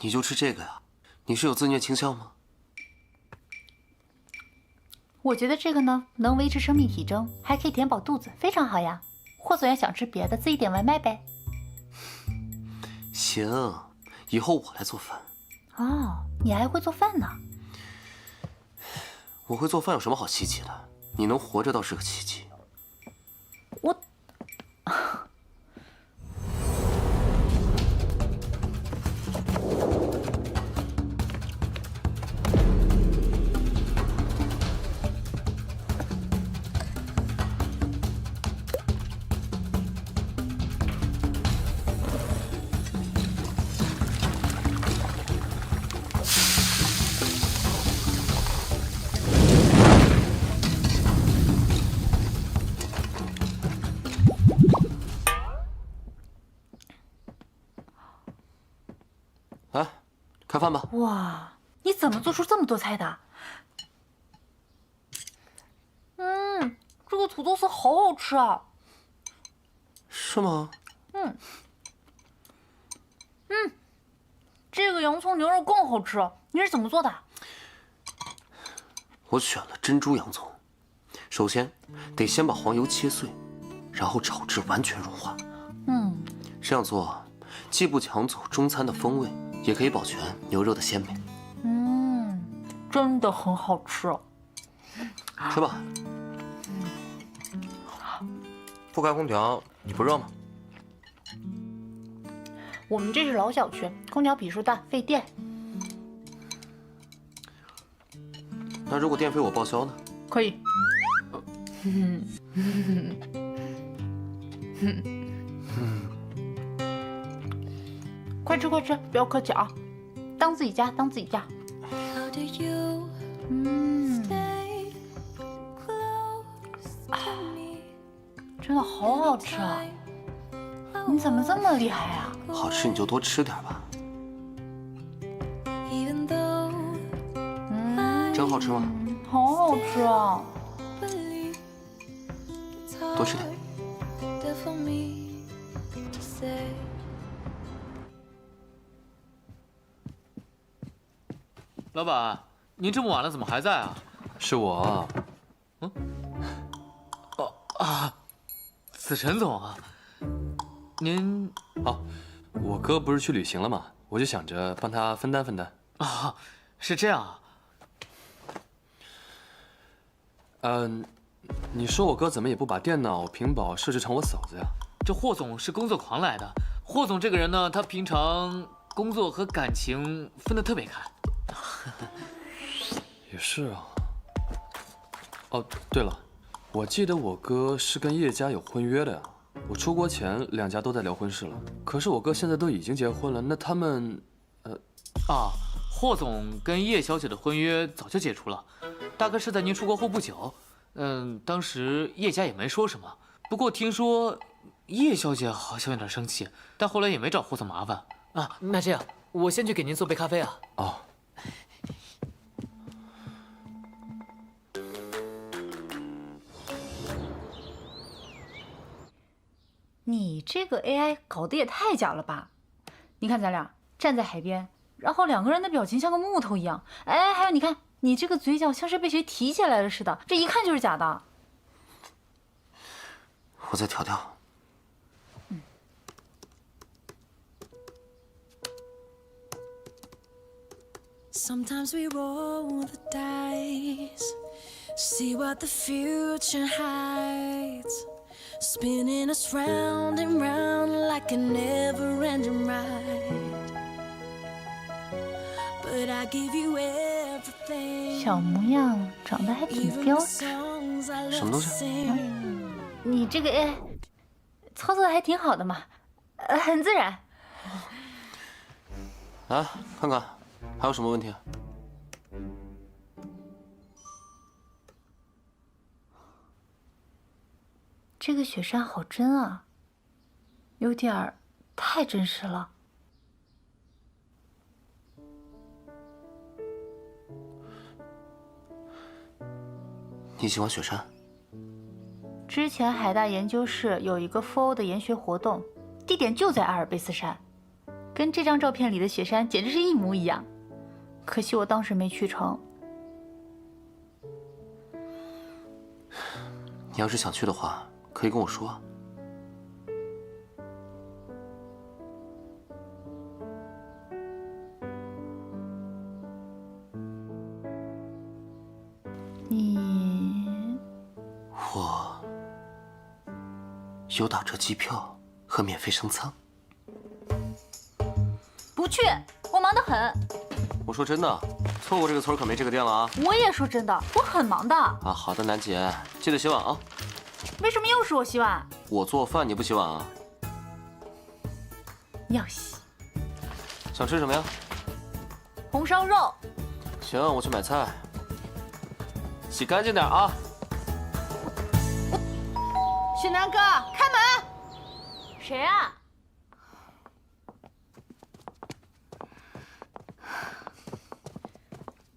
你就吃这个呀？你是有自虐倾向吗？我觉得这个呢，能维持生命体征，还可以填饱肚子，非常好呀。霍总要想吃别的，自己点外卖呗。行，以后我来做饭。哦，你还会做饭呢？我会做饭有什么好稀奇的？你能活着倒是个奇迹。我。来，开饭吧。哇，你怎么做出这么多菜的？这个土豆丝好好吃啊！是吗？这个洋葱牛肉更好吃，你是怎么做的？我选了珍珠洋葱，首先得先把黄油切碎，然后炒至完全融化。这样做既不抢走中餐的风味，也可以保全牛肉的鲜美。真的很好吃。吃吧。不开空调，你不热吗？我们这是老小区，空调比数大，费电。那如果电费我报销呢？可以。快吃快吃，不要客气啊，当自己家，当自己家。 How do you 嗯， stay close to me? 真的好好吃啊！你怎么这么厉害啊？好吃你就多吃点吧。 Even though 真好吃吗？好好吃啊！ believe it's 多吃点。 hard for me to say. 老板，您这么晚了怎么还在啊？是我。子晨总啊，您哦，我哥不是去旅行了吗？我就想着帮他分担分担。啊，是这样啊？你说我哥怎么也不把电脑、屏保设置成我嫂子呀？这霍总是工作狂来的。霍总这个人呢，他平常工作和感情分得特别开。也是啊。哦，对了，我记得我哥是跟叶家有婚约的呀。我出国前两家都在聊婚事了，可是我哥现在都已经结婚了，那他们，霍总跟叶小姐的婚约早就解除了，大概是在您出国后不久。当时叶家也没说什么，不过听说叶小姐好像有点生气，但后来也没找霍总麻烦啊。那这样，我先去给您做杯咖啡啊。哦。 你这个 AI 搞得也太假了吧！你看咱俩站在海边，然后两个人的表情像个木头一样。哎，还有你看你这个嘴角像是被谁提起来了似的，这一看就是假的。我再调调。Sometimes we roll the dice, see what the future hides, spinning us round and round like a never-ending ride. But I give you everything, 小模样长得还挺 even 标 the 致。 songs I 什么 love 东 to 西？ sing. 你这个 AI 操作的还挺好的嘛，很自然。来看看，还有什么问题？这个雪山好真啊，有点儿太真实了。你喜欢雪山？之前海大研究室有一个赴欧的研学活动，地点就在阿尔卑斯山，跟这张照片里的雪山简直是一模一样。可惜我当时没去成。你要是想去的话，可以跟我说。你我有打折机票和免费升舱。不去，我忙得很。我说真的，错过这个村可没这个店了啊！我也说真的，我很忙的。啊，好的，楠姐，记得洗碗啊。为什么又是我洗碗？我做饭你不洗碗啊？要洗。想吃什么呀？红烧肉。行，我去买菜。洗干净点啊！许南哥，开门！谁啊？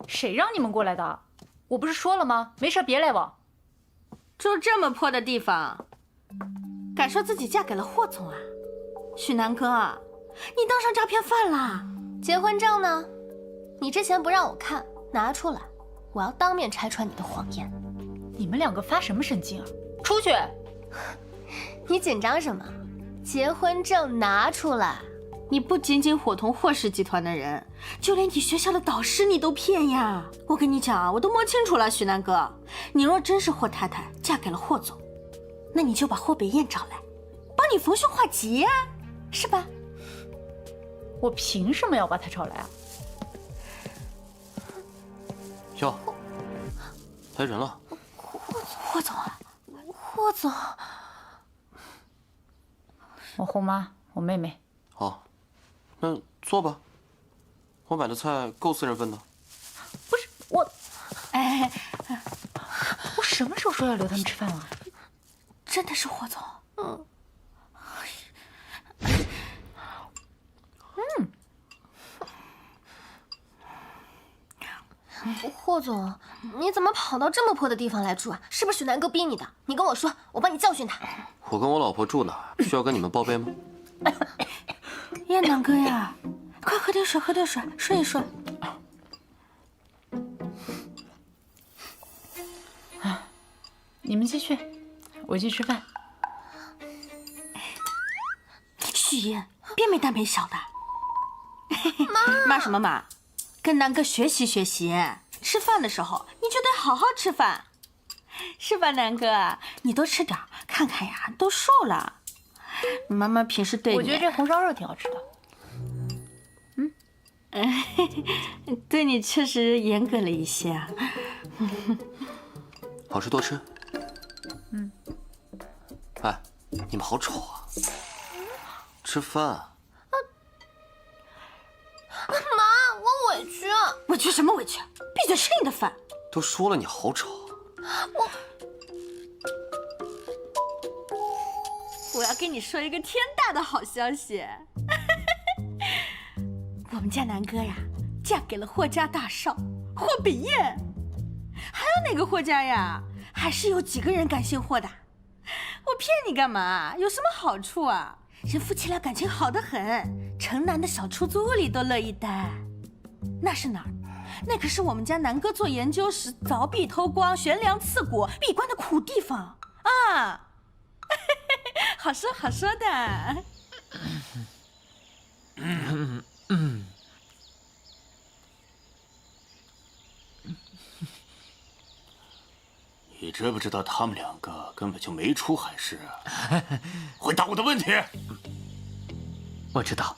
谁让你们过来的？我不是说了吗？没事别来往。住这么破的地方，敢说自己嫁给了霍总啊？许南哥，你当上诈骗犯啦？结婚证呢？你之前不让我看，拿出来，我要当面拆穿你的谎言。你们两个发什么神经啊？出去！你紧张什么？结婚证拿出来！你不仅仅伙同霍氏集团的人，就连你学校的导师你都骗呀！我跟你讲啊，我都摸清楚了，许南哥，你若真是霍太太嫁给了霍总，那你就把霍北燕找来，帮你逢凶化吉呀，是吧？我凭什么要把他找来啊？哟，来人了。霍总啊，霍总，我后妈，我妹妹。哦，那坐吧。我买的菜够4人份的。不是我，哎，我什么时候说要留他们吃饭了？真的是霍总。霍总，你怎么跑到这么破的地方来住啊？是不是许南哥逼你的？你跟我说，我帮你教训他。我跟我老婆住哪儿？需要跟你们报备吗？呀，南哥呀，快喝点水，喝点水，睡一睡。你们继续，我去吃饭。许言，别没大没小的。骂什么骂？跟南哥学习学习。吃饭的时候你就得好好吃饭，是吧，南哥？你多吃点，看看呀，都瘦了。妈妈平时对你，我觉得这红烧肉挺好吃的。对你确实严格了一些啊。好吃多吃。哎，你们好丑啊！吃饭。妈，我委屈。委屈什么委屈？闭嘴吃你的饭。都说了你好丑。我要跟你说一个天大的好消息，我们家南哥呀，嫁给了霍家大少霍北燕。还有哪个霍家呀？还是有几个人敢姓霍的？我骗你干嘛？有什么好处啊？人夫妻俩感情好得很，城南的小出租屋里都乐意待。那是哪儿？那可是我们家南哥做研究时凿壁偷光、悬梁刺股、闭关的苦地方啊！好说好说的。你知不知道他们两个根本就没出海事啊？回答我的问题。我知道。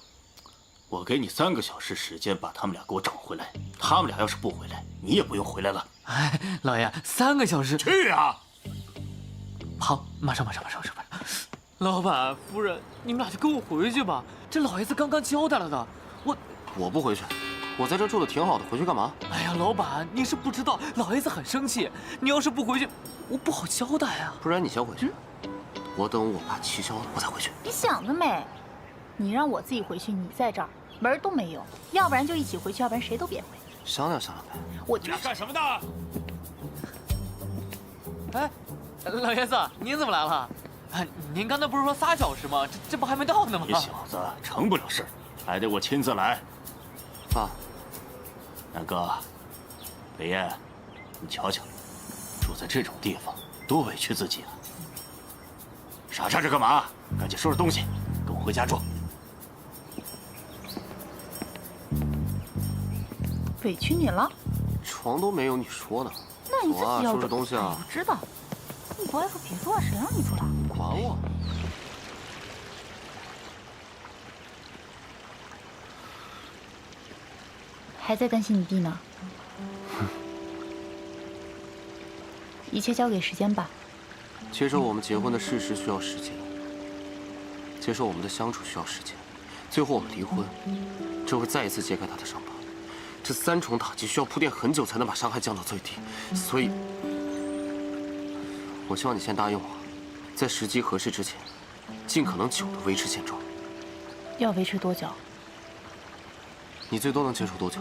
我给你3个小时时间把他们俩给我找回来。他们俩要是不回来，你也不用回来了。哎，老爷，3个小时。去啊！好，马上。老板夫人，你们俩就跟我回去吧。这老爷子刚刚交代了的。我不回去，我在这住的挺好的，回去干嘛？哎呀，老板，你是不知道，老爷子很生气。你要是不回去，我不好交代啊。不然你先回去，我等我爸气消了，我再回去。你想得美！你让我自己回去，你在这儿门儿都没有。要不然就一起回去，要不然谁都别回。商量商量呗。我你俩干什么的？哎，老爷子，您怎么来了？您刚才不是说3小时吗？这不还没到呢吗？你小子成不了事，还得我亲自来。爸，南哥，北燕，你瞧瞧，住在这种地方，多委屈自己啊！傻站着干嘛？赶紧收拾东西，跟我回家住。委屈你了？床都没有你说呢。那你自己要收拾东西啊！我知道，你不爱说别住啊，谁让你住的？管我！还在担心你弟呢？一切交给时间吧。接受我们结婚的事实需要时间，接受我们的相处需要时间，最后我们离婚，这会再一次揭开他的伤疤。这3重打击需要铺垫很久才能把伤害降到最低，所以，我希望你先答应我，在时机合适之前，尽可能久的维持现状。要维持多久？你最多能接受多久？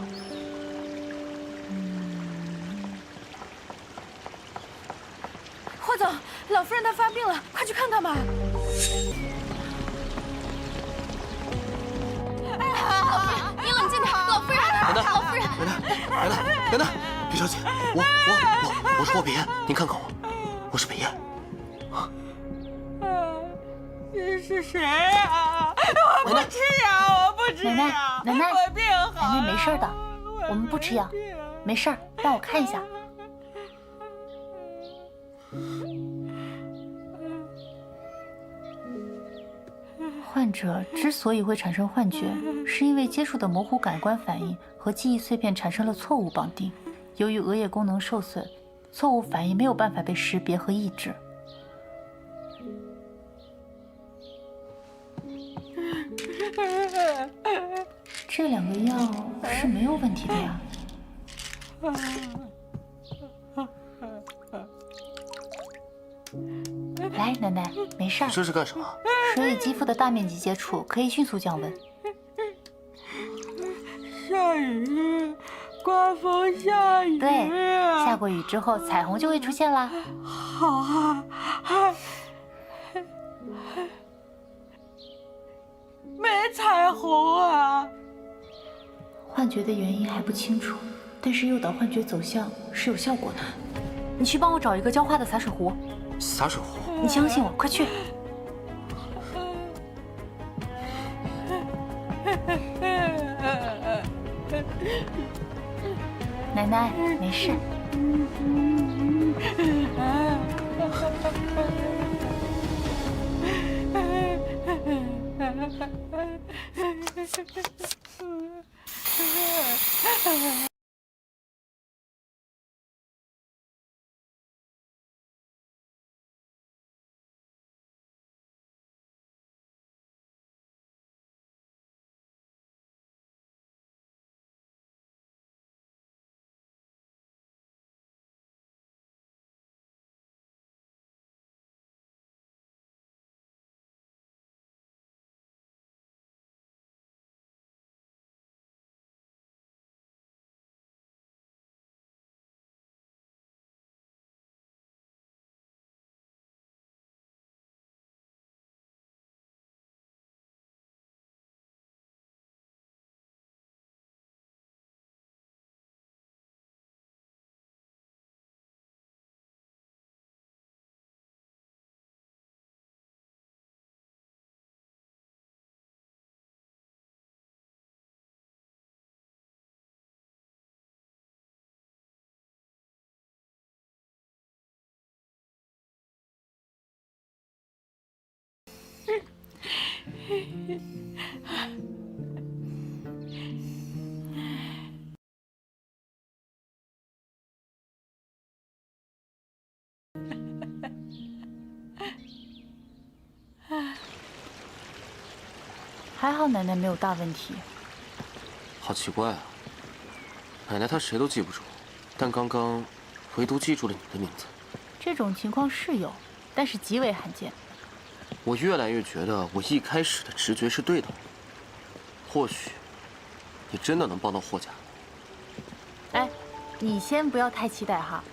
霍总，老夫人她发病了，快去看看吧。你冷静点，老夫人，老夫人，奶奶，别着急，我是霍北燕，您看看我是北燕。这是谁啊？我不吃药，我不吃药。奶奶，我病好了。奶奶没事的，我们不吃药，没事儿，让我看一下。患者之所以会产生幻觉，是因为接触的模糊感官反应和记忆碎片产生了错误绑定。由于额叶功能受损，错误反应没有办法被识别和抑制。这2个药是没有问题的呀。来，奶奶，没事儿。这是干什么？水与肌肤的大面积接触可以迅速降温。下雨，刮风下雨。对，下过雨之后，彩虹就会出现啦。好啊，没彩虹啊！幻觉的原因还不清楚，但是诱导幻觉走向是有效果的。你去帮我找一个浇花的洒水壶。洒水壶？你相信我，快去。奶奶，没事。还好奶奶没有大问题。好奇怪啊，奶奶她谁都记不住，但刚刚唯独记住了你的名字。这种情况是有，但是极为罕见。我越来越觉得我一开始的直觉是对的，或许你真的能帮到霍家。哎，你先不要太期待哈，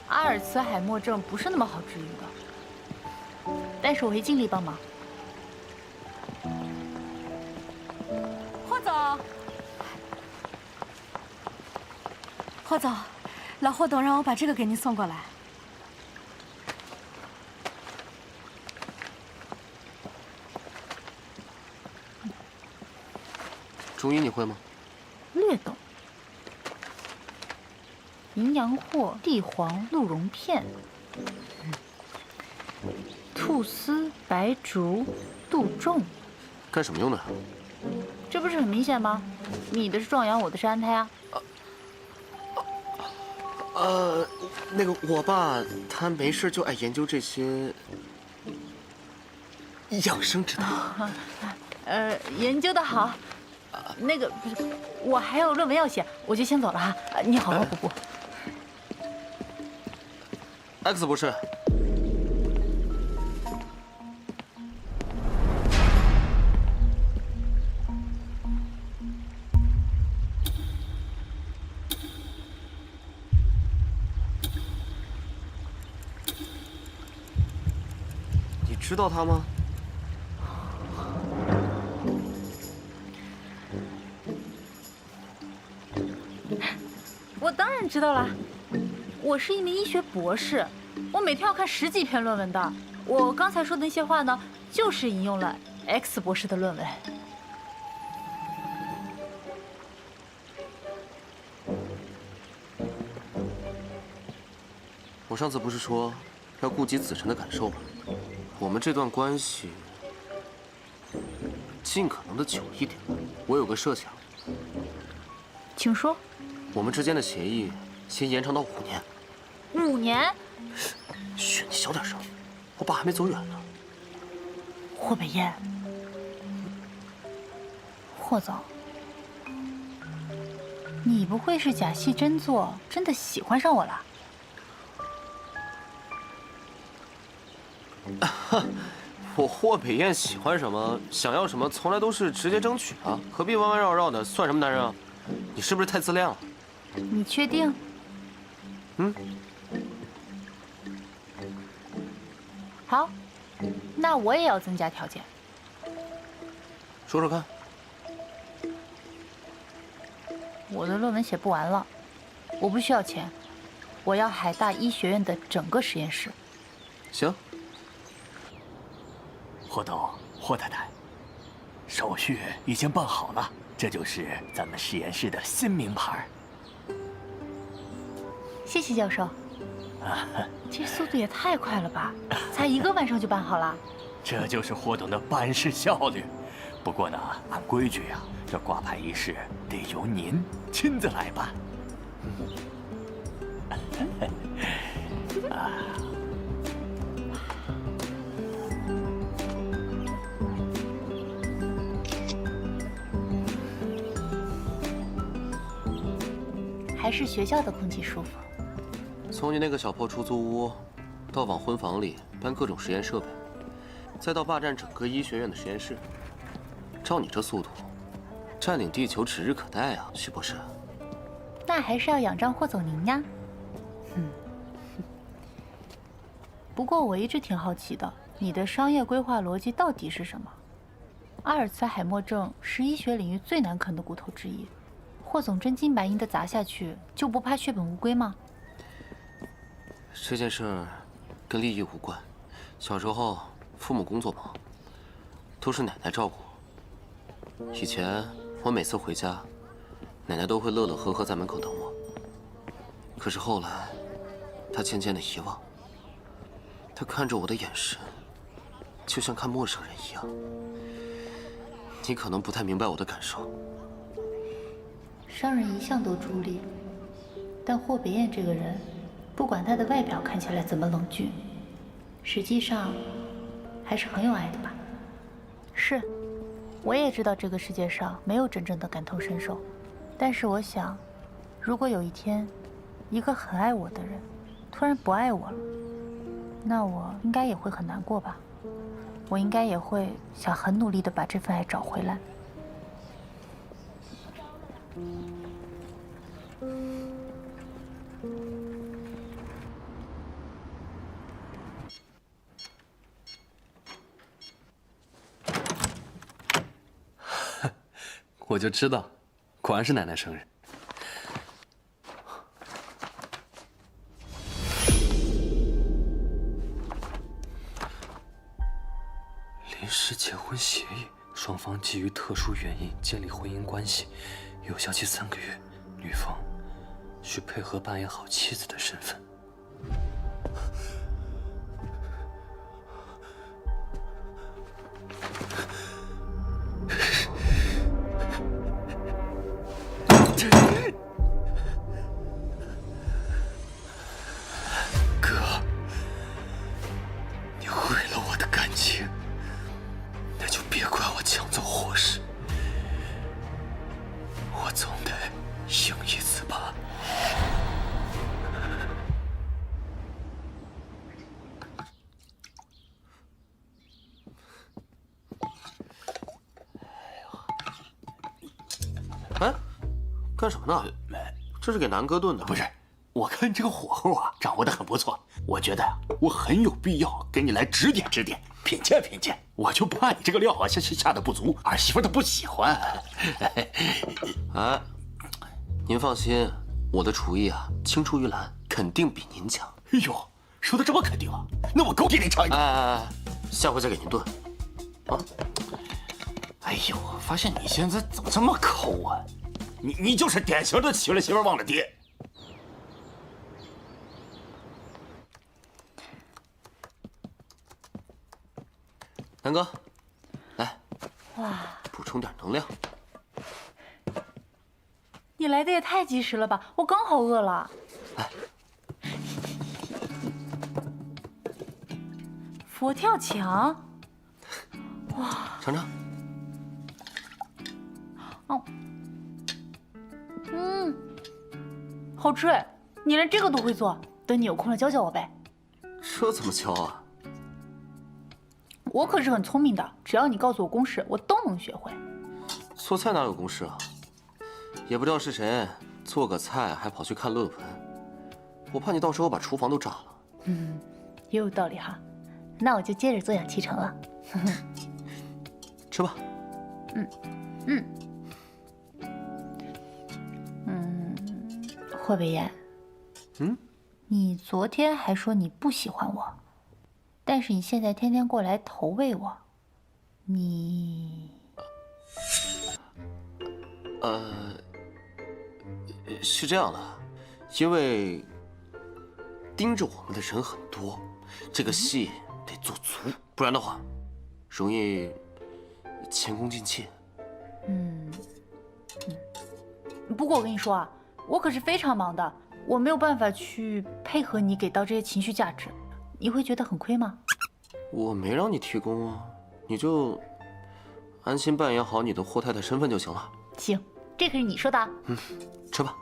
阿尔茨海默症不是那么好治愈的，但是我会尽力帮忙。霍总，霍总，老霍董让我把这个给您送过来。中医你会吗？略懂。淫羊藿、地黄、鹿茸片、菟丝、白术、杜仲，干什么用的？这不是很明显吗？你的是壮阳，我的是安胎啊。那个我爸他没事就爱研究这些养生之道。研究的好。那个不是，我还有论文要写，我就先走了哈。你好，老伯伯。X 博士，你知道他吗？我当然知道啦，我是一名医学博士，我每天要看10几篇论文的。我刚才说的那些话呢，就是引用了 X 博士的论文。我上次不是说要顾及子辰的感受吗？我们这段关系尽可能的久一点。我有个设想，请说。我们之间的协议先延长到5年。5年？嘘，你小点声，我爸还没走远呢。霍北燕，霍总，你不会是假戏真做，真的喜欢上我了？我霍北燕喜欢什么，想要什么，从来都是直接争取啊，何必弯弯绕绕的？算什么男人啊？你是不是太自恋了？你确定？嗯。好，那我也要增加条件。说说看。我的论文写不完了，我不需要钱，我要海大医学院的整个实验室。行。霍董、霍太太，手续已经办好了，这就是咱们实验室的新名牌。谢谢教授。这速度也太快了吧！才1个晚上就办好了。这就是霍董的办事效率。不过呢，按规矩呀，这挂牌仪式得由您亲自来办。还是学校的空气舒服。从你那个小破出租屋，到往婚房里搬各种实验设备，再到霸占整个医学院的实验室，照你这速度，占领地球指日可待啊，徐博士。那还是要仰仗霍总您呀。不过我一直挺好奇的，你的商业规划逻辑到底是什么？阿尔茨海默症是医学领域最难啃的骨头之一，霍总真金白银的砸下去，就不怕血本无归吗？这件事儿跟利益无关。小时候父母工作忙，都是奶奶照顾我。以前我每次回家，奶奶都会乐乐呵呵在门口等我。可是后来，她渐渐的遗忘。她看着我的眼神，就像看陌生人一样。你可能不太明白我的感受。商人一向都逐利，但霍北燕这个人，不管他的外表看起来怎么冷峻，实际上还是很有爱的吧？是，我也知道这个世界上没有真正的感同身受，但是我想，如果有一天，一个很爱我的人突然不爱我了，那我应该也会很难过吧？我应该也会想很努力的把这份爱找回来。我就知道，果然是奶奶生日。临时结婚协议，双方基于特殊原因建立婚姻关系，有效期3个月，女方需配合扮演好妻子的身份。哥，你毁了我的感情，那就别怪我抢走霍氏，我总得赢一次吧。哎，干什么呢？这是给南哥炖的。不是，我看这个火候啊，掌握的很不错。我觉得呀，我很有必要给你来指点指点，品鉴品鉴。我就怕你这个料啊下的不足，儿媳妇她不喜欢。哎，您放心，我的厨艺啊青出于蓝，肯定比您强。哎呦，说的这么肯定啊？那我够给你尝一口。哎，下回再给您炖。啊。哎呦，我发现你现在怎么这么抠啊？你就是典型的娶了媳妇忘了爹。南哥，来，哇，补充点能量。你来的也太及时了吧！我刚好饿了。来。佛跳墙，尝尝。好吃哎！你连这个都会做，等你有空了教教我呗。这怎么教啊？我可是很聪明的，只要你告诉我公式，我都能学会。做菜哪有公式啊？也不知道是谁做个菜还跑去看论文，我怕你到时候把厨房都炸了。也有道理哈。那我就接着做氧气城了。吃吧。霍北燕，你昨天还说你不喜欢我，但是你现在天天过来投喂我，你是这样的，因为盯着我们的人很多，这个戏得做足，不然的话，容易前功尽弃。不过我跟你说啊，我可是非常忙的，我没有办法去配合你给到这些情绪价值，你会觉得很亏吗？我没让你提供啊，你就安心扮演好你的霍太太身份就行了。行，这可是你说的啊。吃吧。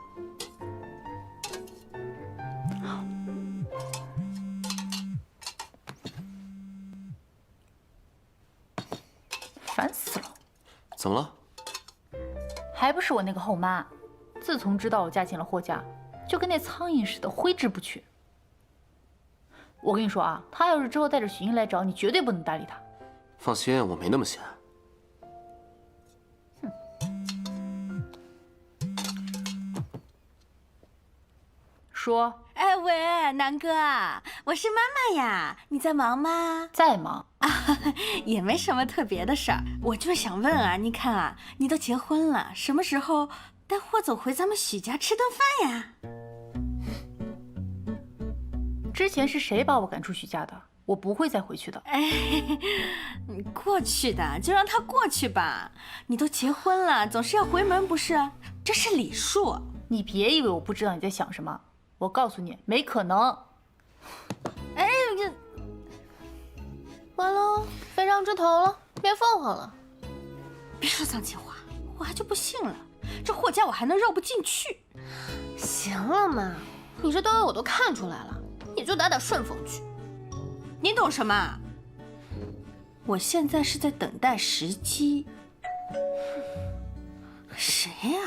烦死了！怎么了？还不是我那个后妈，自从知道我嫁进了霍家，就跟那苍蝇似的挥之不去。我跟你说啊，她要是之后带着许英来找你，绝对不能搭理她。放心，我没那么闲。说，哎喂，南哥，我是妈妈呀，你在忙吗？再忙也没什么特别的事儿，我就是想问啊，你看啊，你都结婚了，什么时候带霍总回咱们许家吃顿饭呀？之前是谁把我赶出许家的？我不会再回去的。哎，过去的就让他过去吧，你都结婚了，总是要回门不是？这是礼数。你别以为我不知道你在想什么，我告诉你，没可能。哎，这完了，飞上枝头了，变凤凰了。别说脏气话，我还就不信了，这霍家我还能绕不进去？行了妈，你这段位我都看出来了，你就打打顺风去。你懂什么？我现在是在等待时机。谁呀？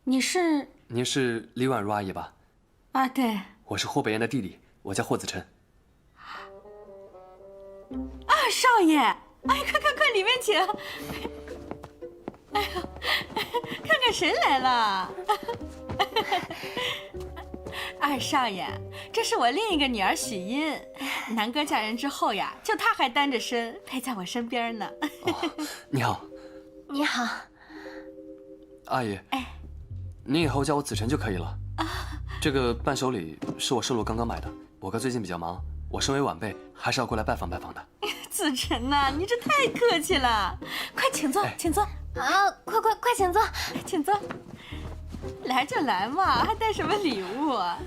你是？您是李婉如阿姨吧？啊，对。我是霍北燕的弟弟，我叫霍子琛。二少爷，哎，快，里面请。哎呦，看看谁来了。二少爷，这是我另一个女儿许音，南哥嫁人之后呀，就她还单着身陪在我身边呢。你好。你好，阿姨。您以后叫我子琛就可以了。这个伴手礼是我顺路刚刚买的，我哥最近比较忙，我身为晚辈还是要过来拜访拜访的。子琛呐，你这太客气了，快请坐，请坐啊！快请坐，请坐。来就来嘛，还带什么礼物啊？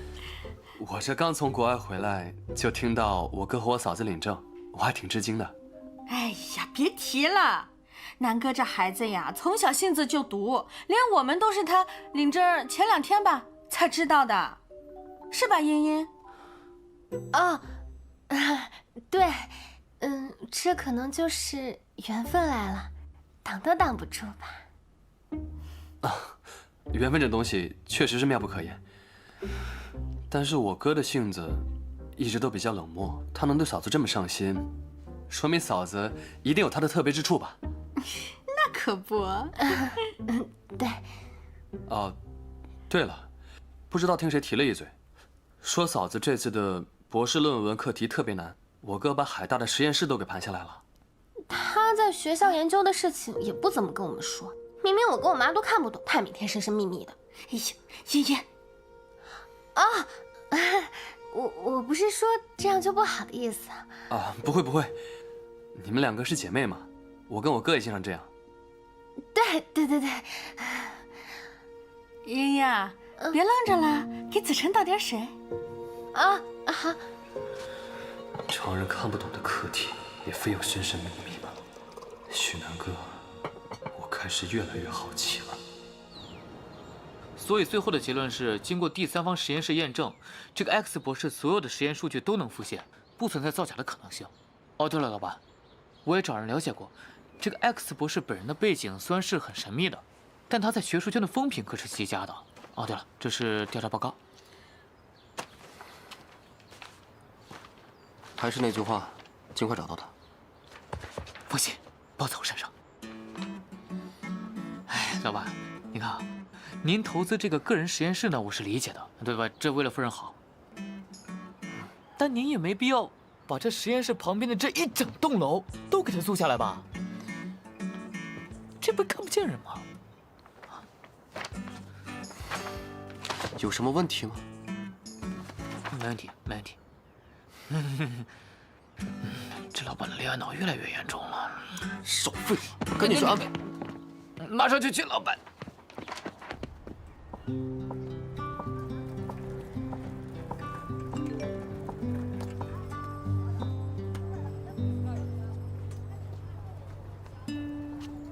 我这刚从国外回来，就听到我哥和我嫂子领证，我还挺吃惊的。哎呀，别提了。南哥这孩子呀，从小性子就毒，连我们都是他领证前2天吧才知道的，是吧，茵茵？啊，对，这可能就是缘分来了，挡都挡不住吧。缘分这东西确实是妙不可言，但是我哥的性子一直都比较冷漠，他能对嫂子这么上心，说明嫂子一定有她的特别之处吧？那可不。对。哦，对了，不知道听谁提了一嘴，说嫂子这次的博士论文课题特别难，我哥把海大的实验室都给盘下来了。他在学校研究的事情也不怎么跟我们说，明明我跟我妈都看不懂，他每天神神秘秘的。哎呀，茵茵，啊，我不是说这样就不好的意思啊，不会，你们2个是姐妹嘛，我跟我哥也经常这样。对。呀，别愣着了，给子晨倒点水。好。常人看不懂的课题，也非要深深秘密吗？许南哥，我开始越来越好奇了。所以最后的结论是，经过第三方实验室验证，这个 X 博士所有的实验数据都能复现，不存在造假的可能性。哦，对了，老板，我也找人了解过，这个 X 博士本人的背景虽然是很神秘的，但他在学术圈的风评可是极佳的。哦，对了，这是调查报告。还是那句话，尽快找到他。放心，包在我身上。哎，老板，你看啊，您投资这个个人实验室呢，我是理解的，对吧？这为了夫人好。但您也没必要把这实验室旁边的这一整栋楼都给他租下来吧？这不看不见人吗？有什么问题吗？没问题，没问题。这老板的恋爱脑越来越严重了。少废话，赶紧去安排。马上就去，老板。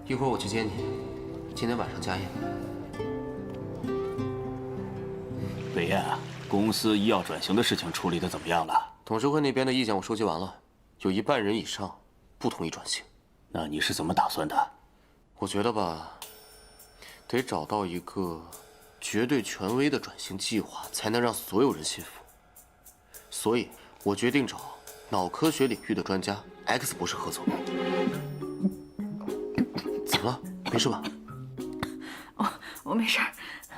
一会儿我去接你，今天晚上家宴。北燕啊，公司医药转型的事情处理的怎么样了？董事会那边的意见我收集完了，有1半人以上不同意转型。那你是怎么打算的？我觉得吧，得找到一个绝对权威的转型计划，才能让所有人信服。所以，我决定找脑科学领域的专家 X 博士合作。怎么了？没事吧？我没事儿，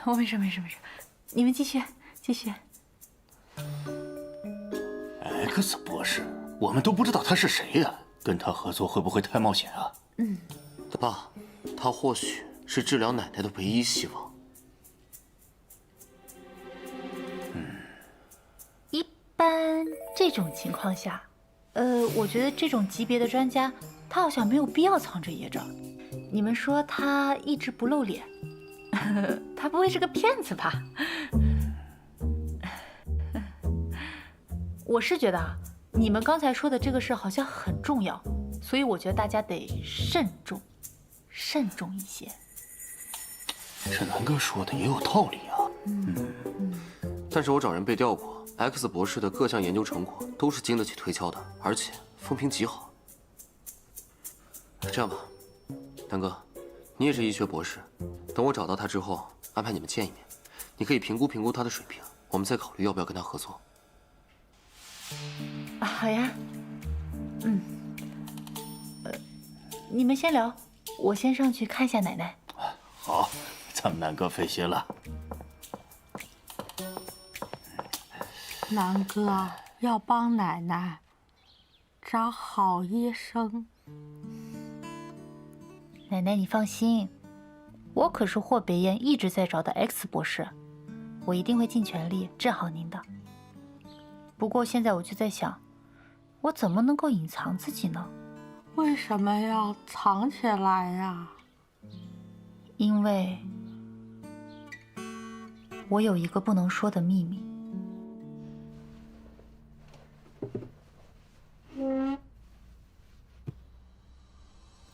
我没事没事。你们继续。X 博士，我们都不知道他是谁呀，跟他合作会不会太冒险啊？爸，他或许是治疗奶奶的唯一希望。一般这种情况下，我觉得这种级别的专家，他好像没有必要藏着掖着。你们说他一直不露脸，他不会是个骗子吧？我是觉得啊，你们刚才说的这个事好像很重要，所以我觉得大家得慎重一些。这南哥说的也有道理啊。但是我找人背调过 ，X 博士的各项研究成果都是经得起推敲的，而且风评极好。这样吧，南哥，你也是医学博士，等我找到他之后，安排你们见一面，你可以评估他的水平，我们再考虑要不要跟他合作。好呀，你们先聊，我先上去看一下奶奶。好，咱们南哥费心了。南哥要帮奶奶找好医生。奶奶，你放心，我可是霍北燕一直在找的 X 博士，我一定会尽全力治好您的。不过现在我就在想，我怎么能够隐藏自己呢？为什么要藏起来呀？因为我有一个不能说的秘密。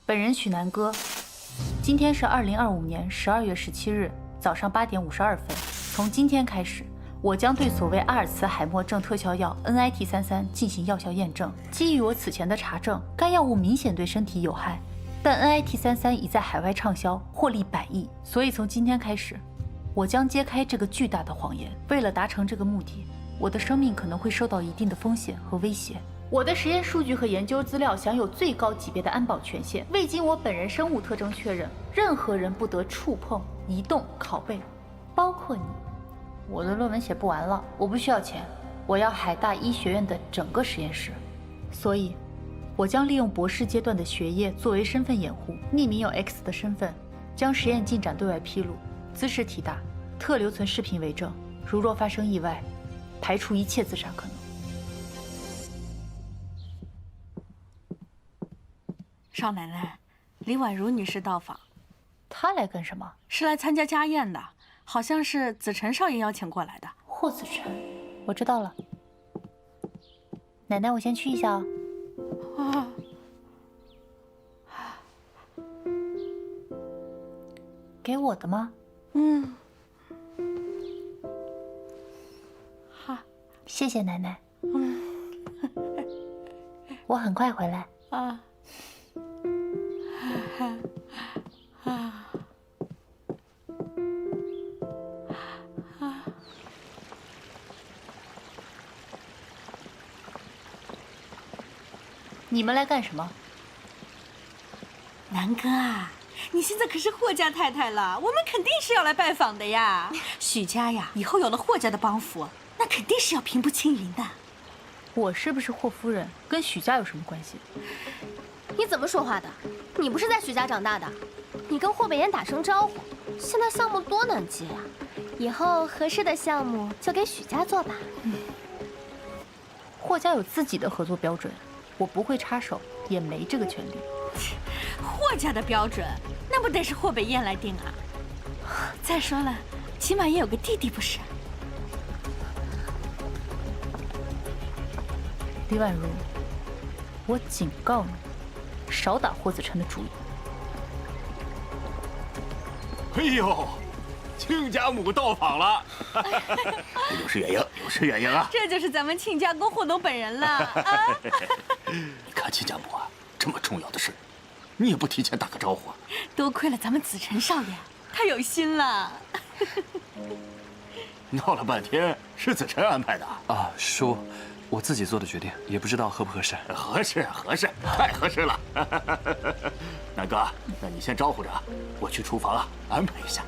本人许南哥，今天是2025年12月17日早上8点52分。从今天开始，我将对所谓阿尔茨海默症特效药 NIT33进行药效验证。基于我此前的查证，该药物明显对身体有害，但 NIT33已在海外畅销，获利100亿。所以从今天开始，我将揭开这个巨大的谎言。为了达成这个目的，我的生命可能会受到一定的风险和威胁。我的实验数据和研究资料享有最高级别的安保权限，未经我本人生物特征确认，任何人不得触碰、移动、拷贝，包括你。我的论文写不完了，我不需要钱，我要海大医学院的整个实验室，所以，我将利用博士阶段的学业作为身份掩护，匿名用 X 的身份，将实验进展对外披露，姿势体大，特留存视频为证。如若发生意外，排除一切自杀可能。少奶奶，李婉如女士到访。她来干什么？是来参加家宴的。好像是子晨少爷邀请过来的。霍子晨，我知道了。奶奶，我先去一下哦。啊，给我的吗？嗯，好，谢谢奶奶。嗯，我很快回来。啊，啊，啊。你们来干什么？南哥啊，你现在可是霍家太太了，我们肯定是要来拜访的呀。许家呀，以后有了霍家的帮扶，那肯定是要平步青云的。我是不是霍夫人，跟许家有什么关系？你怎么说话的？你不是在许家长大的？你跟霍北岩打声招呼。现在项目多难接呀，以后合适的项目就给许家做吧。霍家有自己的合作标准，我不会插手，也没这个权利。霍家的标准，那不得是霍北燕来定啊？再说了，起码也有个弟弟不是？李婉如，我警告你，少打霍子晨的主意。哎呦，亲家母到访了，有失远迎，有失远迎啊！这就是咱们亲家公霍董本人了啊！你看亲家母啊，这么重要的事，你也不提前打个招呼啊？多亏了咱们子晨少爷，他有心了。闹了半天是子晨安排的啊，叔，我自己做的决定，也不知道合不合适。合适，合适，太合适了。南哥，那你先招呼着，我去厨房啊安排一下。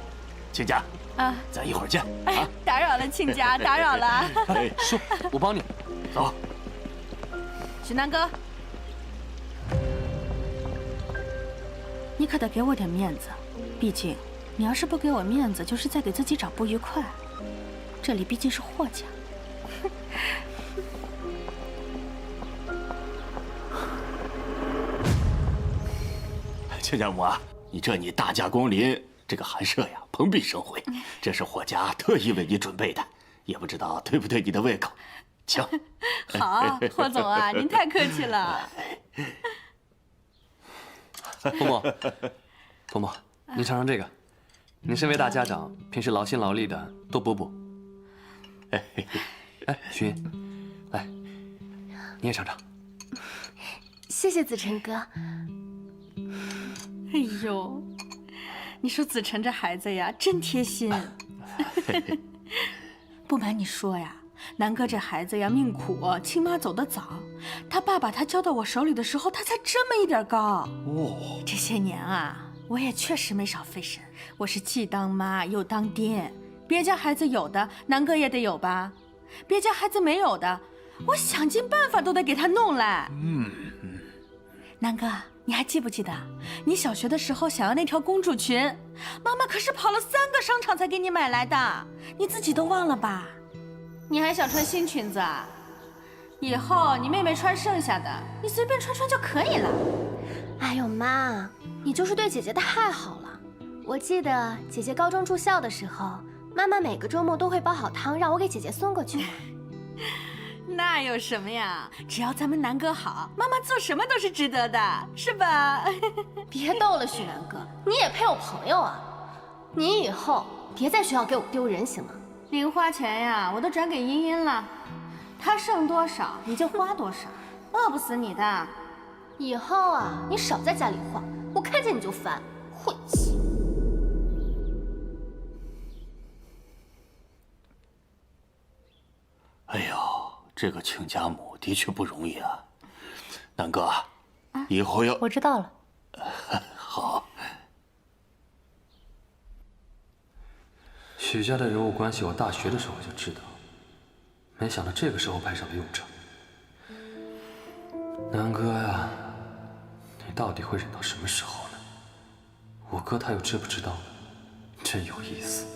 亲家，啊，咱一会儿见。哎，打扰了亲家，打扰了。哎，叔，我帮你。走。许南哥，你可得给我点面子，毕竟你要是不给我面子，就是在给自己找不愉快。这里毕竟是霍家。亲家母啊，你大驾光临，这个寒舍呀，蓬荜生辉，这是霍家特意为你准备的，也不知道对不对你的胃口。请。好，霍总啊，您太客气了。嬷嬷，嬷嬷，您尝尝这个，您身为大家长，平时劳心劳力的，多补补。哎，徐云，来，你也尝尝。谢谢子晨哥。哎呦，你说子晨这孩子呀，真贴心。不瞒你说呀，南哥这孩子呀，命苦，亲妈走得早，他爸把他交到我手里的时候，他才这么一点高。哦，这些年啊，我也确实没少费神，我是既当妈又当爹。别家孩子有的，南哥也得有吧？别家孩子没有的，我想尽办法都得给他弄来。南哥，你还记不记得，你小学的时候想要那条公主裙，妈妈可是跑了3个商场才给你买来的，你自己都忘了吧？你还想穿新裙子啊？以后你妹妹穿剩下的，你随便穿穿就可以了。哎呦妈，你就是对姐姐太好了。我记得姐姐高中住校的时候，妈妈每个周末都会煲好汤让我给姐姐送过去。那有什么呀？只要咱们南哥好，妈妈做什么都是值得的，是吧？别逗了，许南哥，你也配有朋友啊？你以后别在学校给我丢人行吗？零花钱呀，我都转给茵茵了，她剩多少你就花多少，饿不死你的。以后啊，你少在家里晃，我看见你就烦，晦气。哎呦，这个亲家母的确不容易啊，南哥，以后要……我知道了。好。许家的人物关系，我大学的时候就知道，没想到这个时候派上了用场。南哥呀，你到底会忍到什么时候呢？我哥他又知不知道呢？真有意思。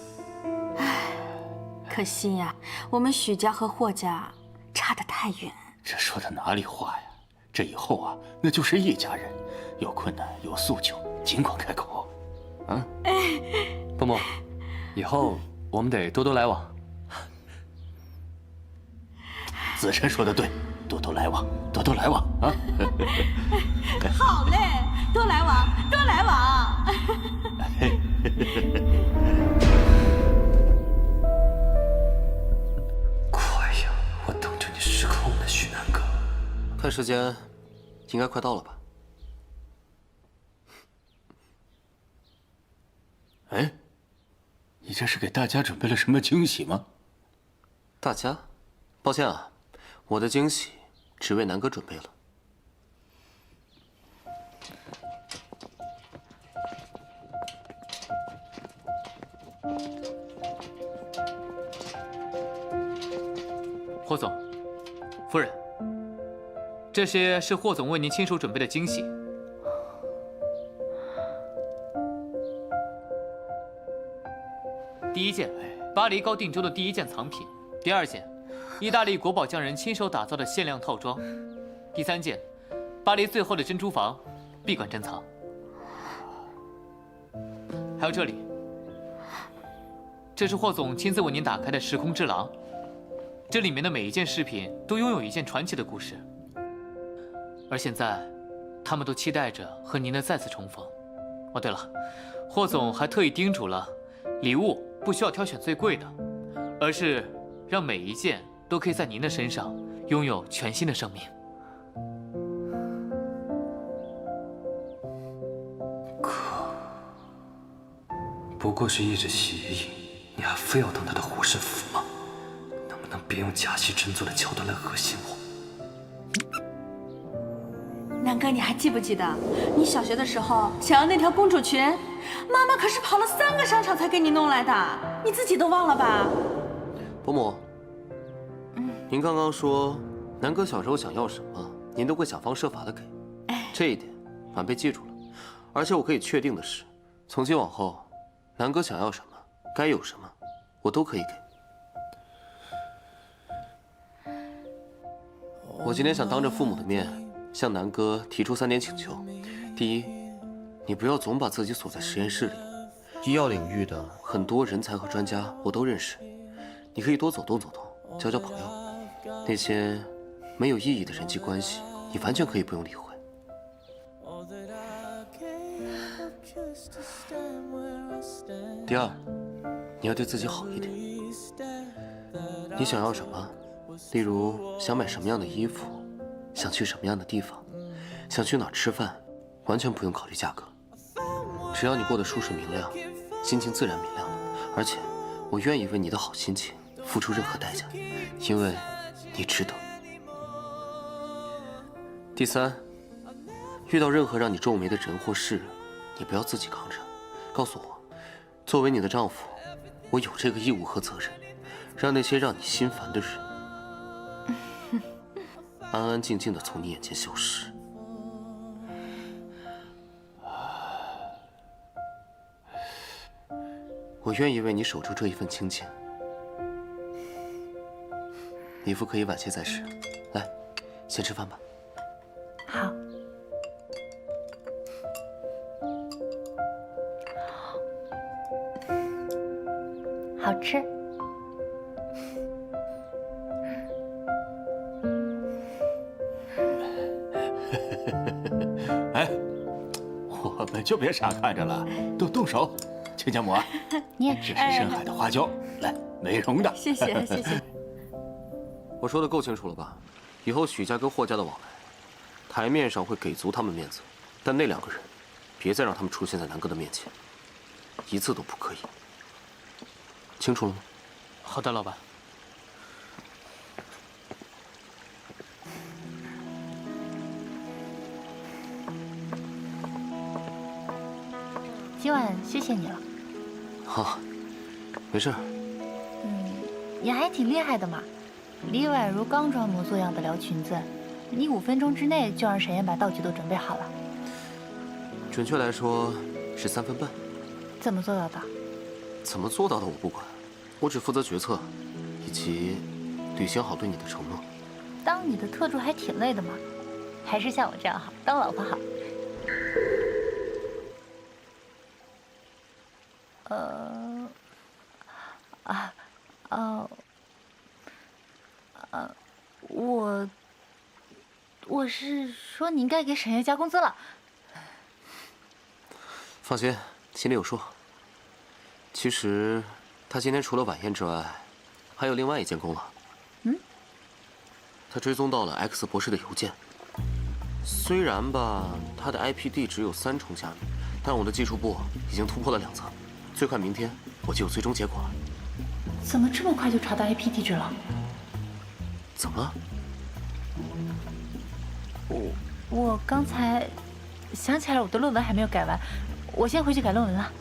唉，可惜呀，我们许家和霍家差得太远。这说的哪里话呀？这以后啊，那就是一家人，有困难有诉求，尽管开口。嬷嬷，以后我们得多多来往。子辰说的对，多多来往，多多来往啊！好嘞，多来往，多来往。快呀，我等着你失控呢，许南哥。看时间，应该快到了吧？哎，你这是给大家准备了什么惊喜吗？大家，抱歉啊，我的惊喜只为南哥准备了。霍总，夫人，这些是霍总为您亲手准备的惊喜。第一件，巴黎高定州的第一件藏品；第二件，意大利国宝匠人亲手打造的限量套装；第三件，巴黎最后的珍珠房，闭馆珍藏。还有这里，这是霍总亲自为您打开的时空之廊。这里面的每一件饰品都拥有一件传奇的故事，而现在，他们都期待着和您的再次重逢。哦，对了，霍总还特意叮嘱了，礼物不需要挑选最贵的，而是让每一件都可以在您的身上拥有全新的生命。不过是一纸协议，你还非要当他的护身符吗？能不能别用假戏真做的桥段来恶心我？南哥，你还记不记得你小学的时候想要那条公主裙？妈妈可是跑了3个商场才给你弄来的，你自己都忘了吧？伯母，您刚刚说南哥小时候想要什么，您都会想方设法的给，这一点俺被记住了。而且我可以确定的是，从今往后，南哥想要什么，该有什么，我都可以给。我今天想当着父母的面，向南哥提出3点请求。第一，你不要总把自己锁在实验室里，医药领域的很多人才和专家我都认识，你可以多走动走动，交交朋友。那些没有意义的人际关系，你完全可以不用理会。第二，你要对自己好一点。你想要什么？例如想买什么样的衣服，想去什么样的地方，想去哪儿吃饭，完全不用考虑价格。只要你过得舒适明亮，心情自然明亮了。而且，我愿意为你的好心情付出任何代价，因为你值得。第三，遇到任何让你皱眉的人或事，你不要自己扛着，告诉我，作为你的丈夫，我有这个义务和责任，让那些让你心烦的人安安静静的从你眼前消失。我愿意为你守住这一份清静。礼服可以晚些再试，来，先吃饭吧。好。好吃。哎，我们就别傻看着了，都动手，亲家母啊，你也这是深海的花椒，来美容的。谢谢谢谢。我说的够清楚了吧？以后许家跟霍家的往来，台面上会给足他们面子，但那2个人，别再让他们出现在南哥的面前，一次都不可以。清楚了吗？好的，老板。今晚谢谢你了。好，没事。你还挺厉害的嘛。李婉如刚装模作样的聊裙子，你5分钟之内就让沈岩把道具都准备好了。准确来说是3分半。怎么做到的？怎么做到的我不管，我只负责决策，以及履行好对你的承诺。当你的特助还挺累的嘛，还是像我这样好，当老婆好。我是说你应该给沈月加工资了。放心，心里有数。其实，他今天除了晚宴之外，还有另外一件功劳。他追踪到了 X 博士的邮件。虽然吧，他的 IP 地址有3重加密，但我的技术部已经突破了2层，最快明天我就有最终结果了。怎么这么快就查到 IP 地址了？怎么了？我刚才想起来我的论文还没有改完，我先回去改论文了。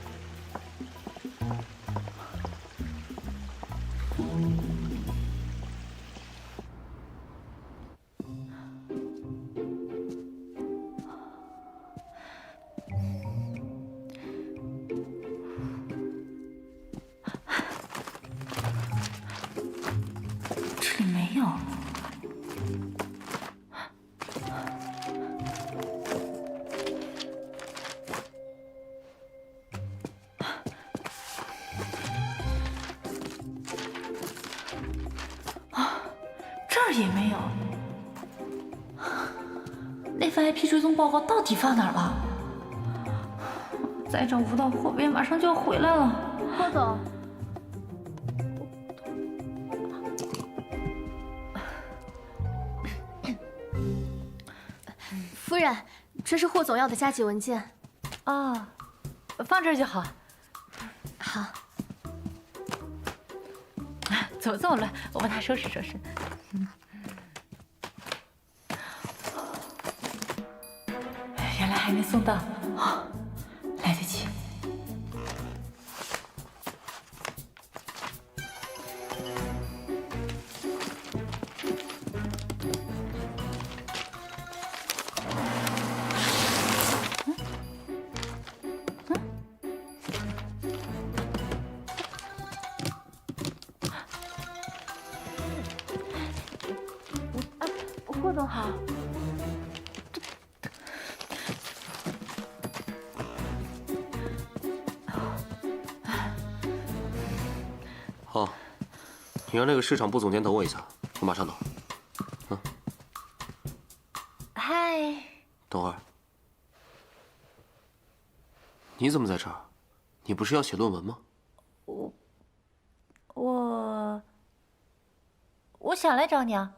这里没有。这儿也没有。那份 IP 追踪报告到底放哪儿了？再找不到，霍北马上就要回来了。霍总，夫人，这是霍总要的加急文件。啊，放这儿就好。好。怎么这么乱？我帮他收拾收拾。原来还没送到，来得及。霍总好。好，你让那个市场部总监等我一下，我马上到。嗨。等会儿，你怎么在这儿？你不是要写论文吗？我想来找你啊，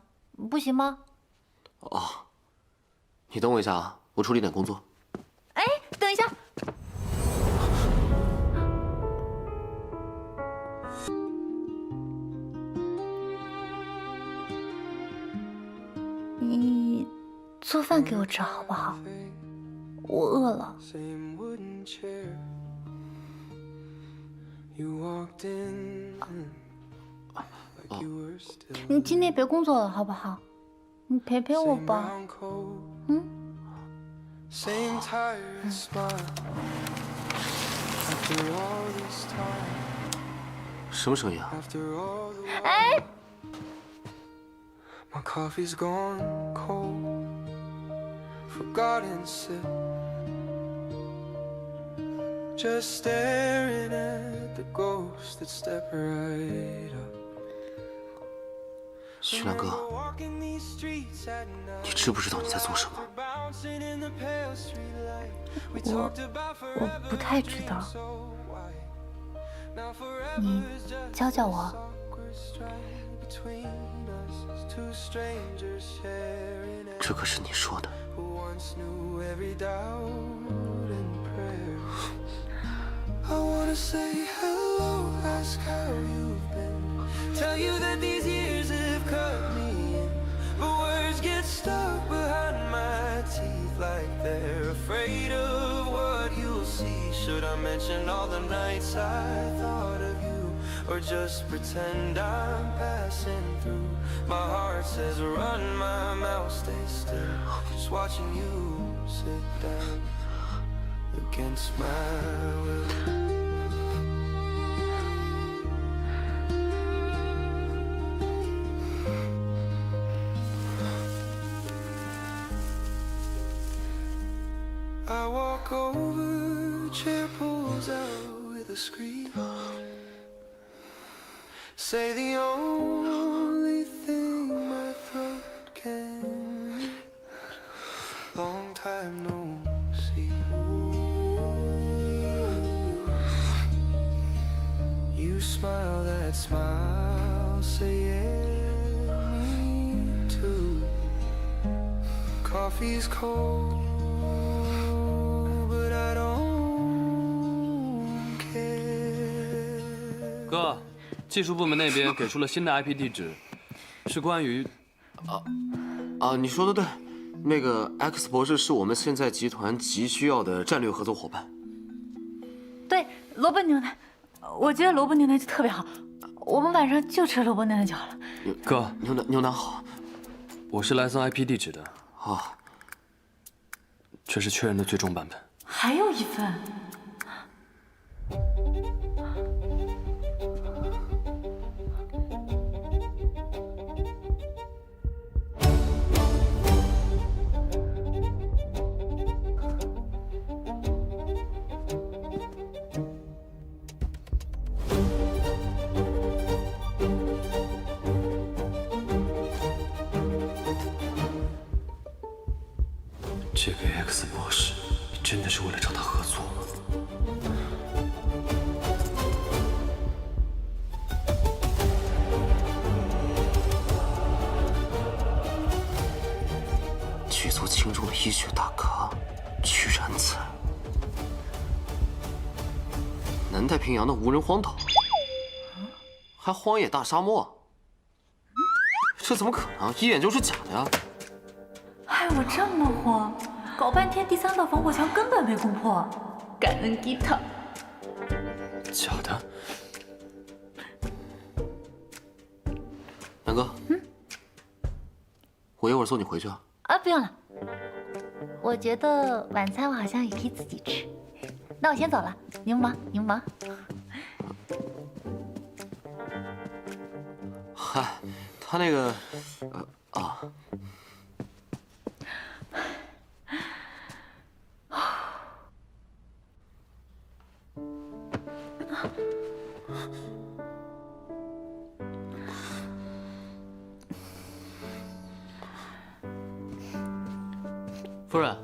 不行吗？哦，你等我一下啊，我处理点工作。哎，等一下。你做饭给我吃好不好？我饿了。你今天别工作了好不好？你陪陪我吧。什么声音啊？哎！徐南哥，你知不知道你在做什么？我不太知道，你教教我。这可是你说的。Tell you that these years have cut me in, but words get stuck behind my teeth like they're afraid of what you'll see. Should I mention all the nights I thought of you, or just pretend I'm passing through? My heart says run, my mouth stays still, just watching you sit down against my will. I walk over, chair pulls out with a scream. Say the only thing my throat can eat. Long time no see. You smile that smile, say yeah, me too. Coffee's cold, but I don't care. 哥，技术部门那边给出了新的 IP 地址，是关于……你说的对，那个 X 博士是我们现在集团急需要的战略合作伙伴。对，萝卜牛奶，我觉得萝卜牛奶就特别好，我们晚上就吃萝卜牛奶就好了。哥，牛腩好，我是来送 IP 地址的。啊，这是确认的最终版本。还有一份。这个 X 博士，你真的是为了找他合作吗？剧组倾注了医学大咖，居然在南太平洋的无人荒岛，还荒野大沙漠，这怎么可能？一眼就是假的呀！害我这么慌，搞半天第3道防火墙根本没攻破，感恩吉他。假的？南哥，我一会儿送你回去啊。啊，不用了，我觉得晚餐我好像也可以自己吃。那我先走了，你们忙，你们忙。嗨，他那个，夫人，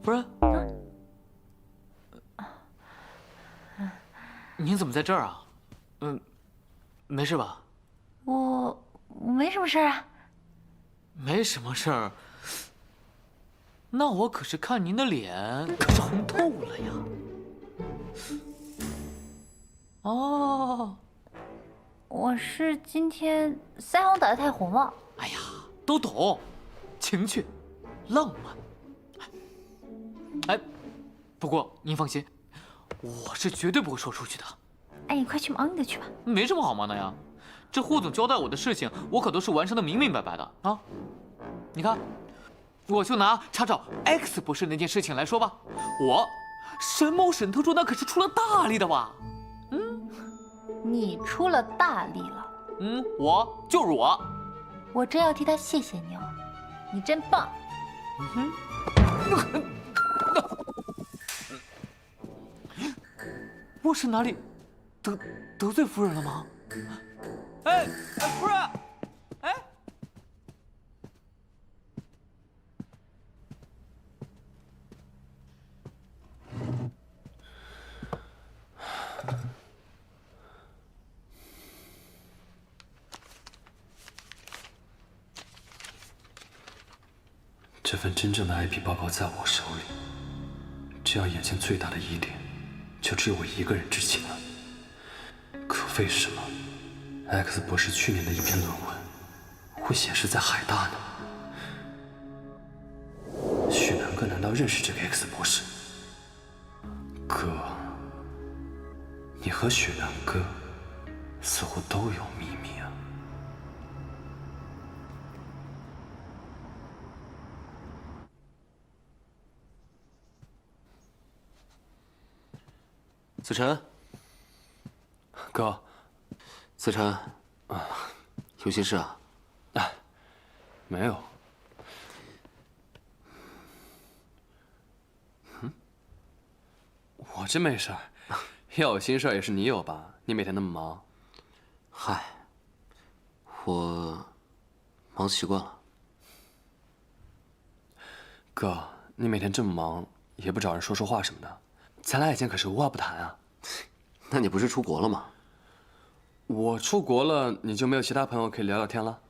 夫人，您怎么在这儿啊？没事吧？我没什么事啊。没什么事儿。那我可是看您的脸可是红透了呀。哦，我是今天腮红打得太红了。哎呀，都懂，情趣，浪漫。哎，不过您放心，我是绝对不会说出去的。哎，你快去忙你的去吧。没什么好忙的呀，这霍总交代我的事情，我可都是完成的明明白白的啊。你看，我就拿查找 X 博士那件事情来说吧，我沈某沈特助那可是出了大力的吧？你出了大力了。我就是我。我真要替他谢谢你哦，你真棒。我是哪里得罪夫人了吗？哎，夫人，哎，这份真正的 IP 报告在我手里，这样眼前最大的疑点，就只有我一个人知情了。可为什么 X 博士去年的一篇论文会显示在海大呢？许南哥难道认识这个 X 博士？哥，你和许南哥似乎都有秘密啊。子晨，哥，子晨，有心事啊？没有。我这没事儿，要有心事儿也是你有吧？你每天那么忙。嗨，我忙习惯了。哥，你每天这么忙，也不找人说说话什么的，咱俩以前可是无话不谈啊。那你不是出国了吗？我出国了，你就没有其他朋友可以聊聊天了？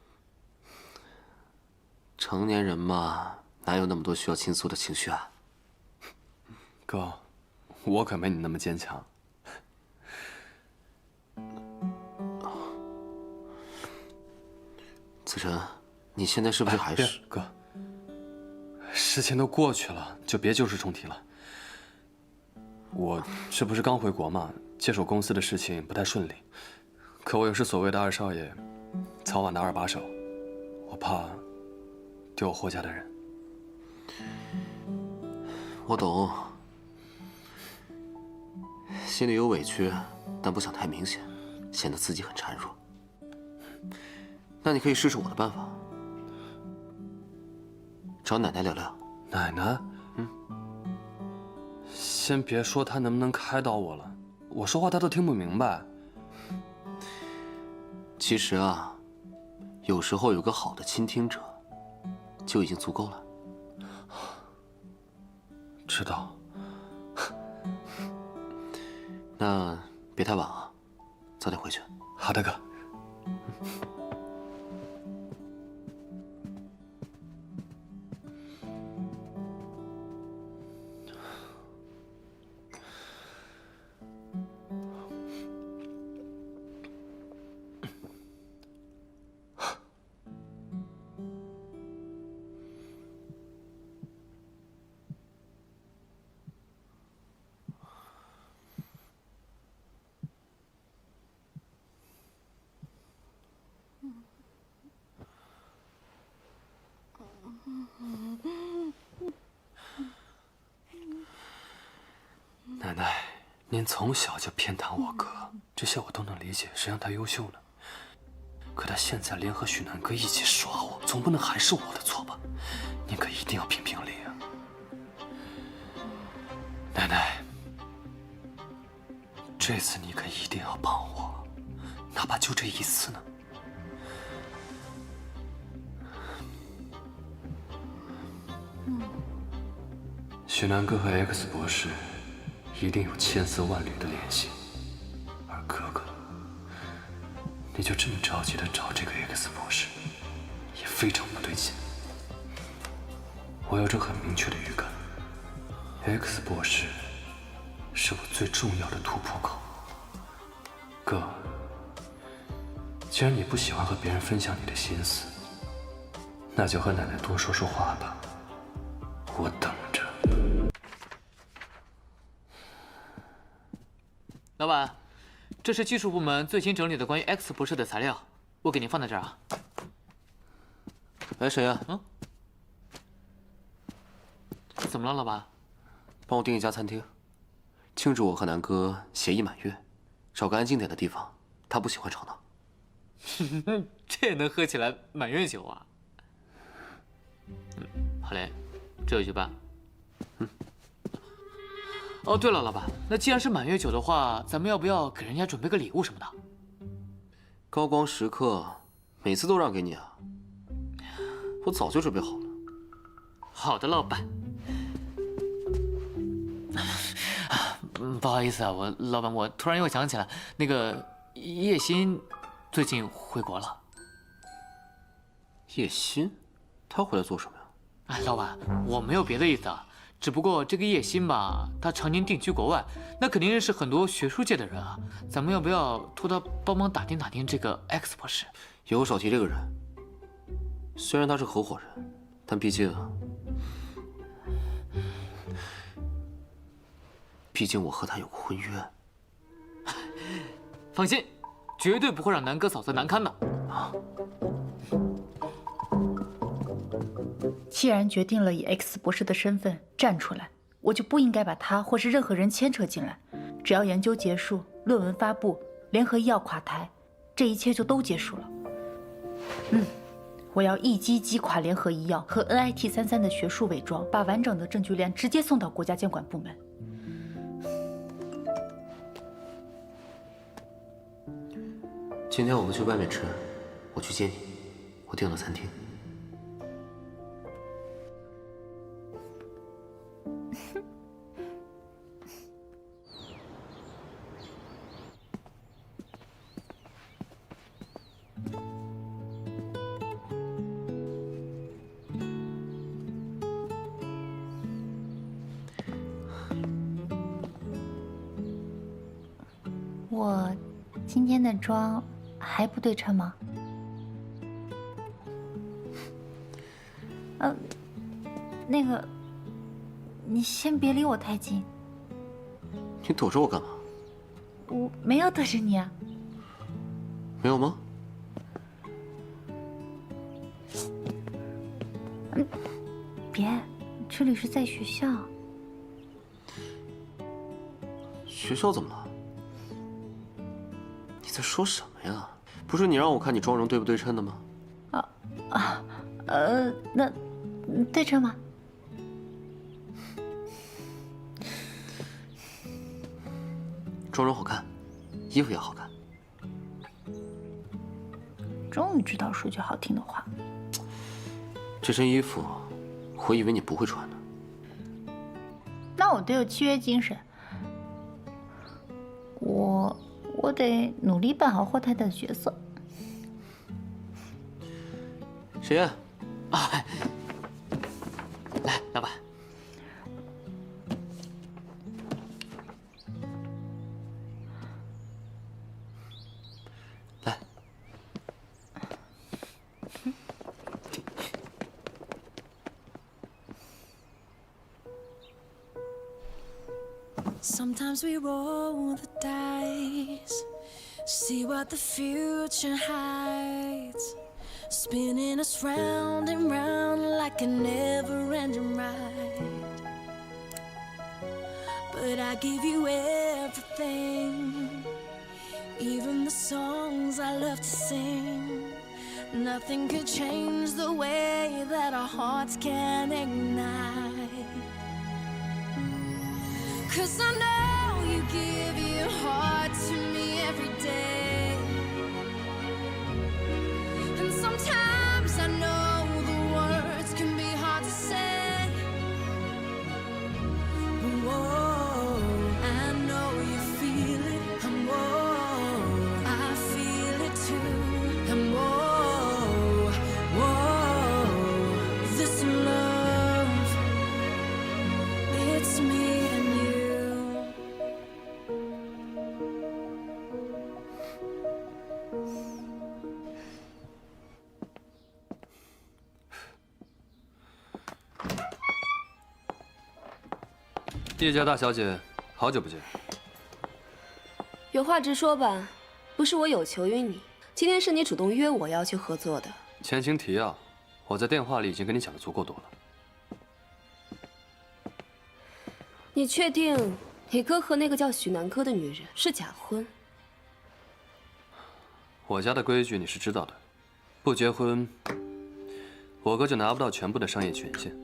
成年人嘛，哪有那么多需要倾诉的情绪啊？哥，我可没你那么坚强。子晨，你现在是不是还是……哥，事情都过去了，就别旧事重提了。我这不是刚回国嘛，接手公司的事情不太顺利，可我又是所谓的二少爷，早晚的二把手，我怕丢我霍家的人。我懂，心里有委屈，但不想太明显，显得自己很孱弱。那你可以试试我的办法，找奶奶聊聊。奶奶？先别说她能不能开导我了，我说话她都听不明白。其实啊，有时候有个好的倾听者，就已经足够了。知道。那别太晚啊，早点回去。好的，哥。奶奶，您从小就偏袒我哥，这些我都能理解，谁让他优秀呢？可他现在联合许南哥一起耍我，总不能还是我的错吧？您可一定要评评理啊！奶奶，这次你可一定要帮我，哪怕就这一次呢？许南哥和 X 博士一定有千丝万缕的联系，而哥哥，你就这么着急的找这个 X 博士，也非常不对劲。我有着很明确的预感 ，X 博士是我最重要的突破口。哥，既然你不喜欢和别人分享你的心思，那就和奶奶多说说话吧，我等着。老板，这是技术部门最新整理的关于 X 博士的材料，我给您放在这儿啊。哎，谁呀？怎么了，老板？帮我订一家餐厅，庆祝我和南哥协议满月，找个安静点的地方，他不喜欢吵闹。这也能喝起来满月酒啊？好嘞，这就去办。哦，对了，老板，那既然是满月酒的话，咱们要不要给人家准备个礼物什么的？高光时刻，每次都让给你啊！我早就准备好了。好的，老板。不好意思啊，老板，我突然又想起来，那个叶欣最近回国了。叶欣，他回来做什么呀？哎，老板，我没有别的意思啊。只不过这个叶欣吧，他常年定居国外，那肯定认识很多学术界的人啊。咱们要不要托他帮忙打听打听这个 X 博士？以后少提这个人。虽然他是合伙人，但毕竟我和他有过婚约。放心，绝对不会让南哥嫂子难堪的。既然决定了以 X 博士的身份站出来，我就不应该把他或是任何人牵扯进来。只要研究结束，论文发布，联合医药垮台，这一切就都结束了。我要一击击垮联合医药和 NIT33的学术伪装，把完整的证据链直接送到国家监管部门。今天我们去外面吃，我去接你，我订了餐厅。我今天的妆还不对称吗？那个，你先别离我太近。你躲着我干嘛？我没有躲着你啊。没有吗？别，这里是在学校。学校怎么了？你在说什么呀？不是你让我看你妆容对不对称的吗？那对称吗？妆容好看，衣服也好看。终于知道说句好听的话。这身衣服，我以为你不会穿呢。那我得有契约精神。我得努力扮好霍太太的角色。沈烨，来，老板。来。Sometimes we roll the dice, see what the future hides, spinning us round and round like a never-ending ride. But I give you everything, even the songs I love to sing. Nothing could change the way that our hearts can ignite. 'Cause I know you give your heart to me every day, and sometimes I know the words can be hard to say. But whoa, I know you feel it, and whoa, I feel it too, and whoa, whoa, this love, it's me and you. 叶家大小姐，好久不见。有话直说吧，不是我有求于你，今天是你主动约我要去合作的。前情提要，我在电话里已经跟你讲的足够多了。你确定你哥和那个叫许南柯的女人是假婚？我家的规矩你是知道的，不结婚，我哥就拿不到全部的商业权限。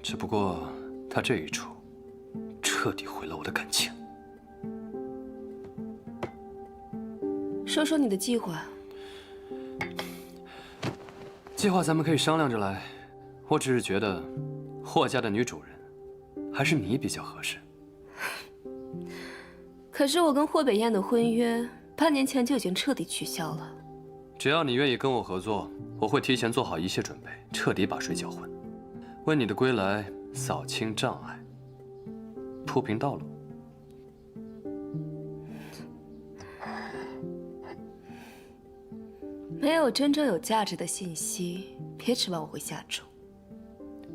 只不过他这一出，彻底毁了我的感情。说说你的计划。计划咱们可以商量着来，我只是觉得，霍家的女主人，还是你比较合适。可是我跟霍北燕的婚约半年前就已经彻底取消了。只要你愿意跟我合作，我会提前做好一切准备，彻底把水搅浑，为你的归来扫清障碍，铺平道路。没有真正有价值的信息，别指望我会下注。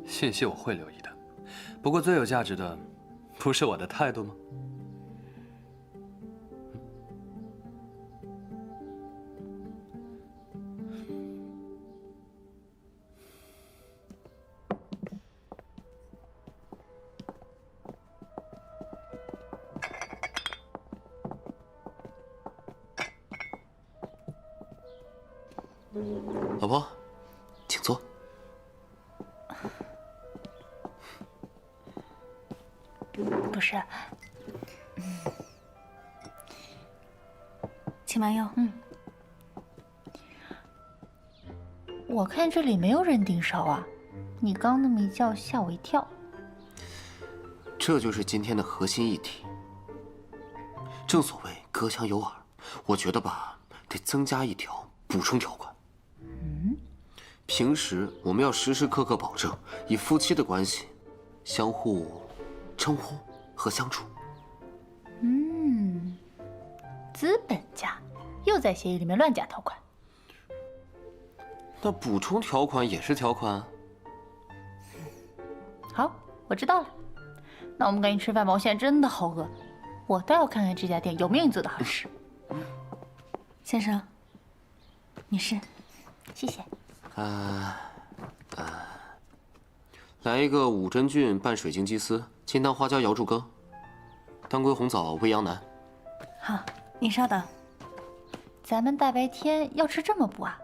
信息我会留意的，不过最有价值的，不是我的态度吗？老婆，请坐。是，请慢用。我看这里没有人盯梢啊，你刚那么一叫吓我一跳。这就是今天的核心议题。正所谓隔墙有耳，我觉得吧，得增加一条补充条款。平时我们要时时刻刻保证以夫妻的关系相互称呼和相处。资本家又在协议里面乱加条款。那补充条款也是条款啊。好，我知道了。那我们赶紧吃饭吧，我现在真的好饿，我倒要看看这家店有没有你做的好吃。先生，女士，谢谢。来一个五珍菌拌水晶鸡丝，清汤花椒瑶柱羹，当归红枣未央南。好，你稍等。咱们大白天要吃这么补啊？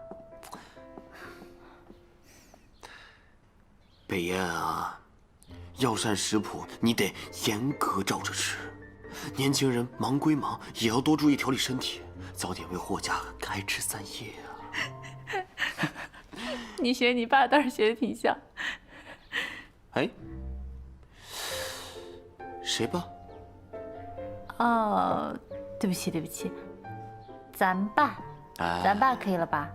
北燕啊，药膳食谱你得严格照着吃。年轻人忙归忙，也要多注意调理身体，早点为霍家开枝散叶啊。你学你爸倒是学的挺像。哎，谁爸？哦，对不起对不起，咱爸，咱爸可以了吧？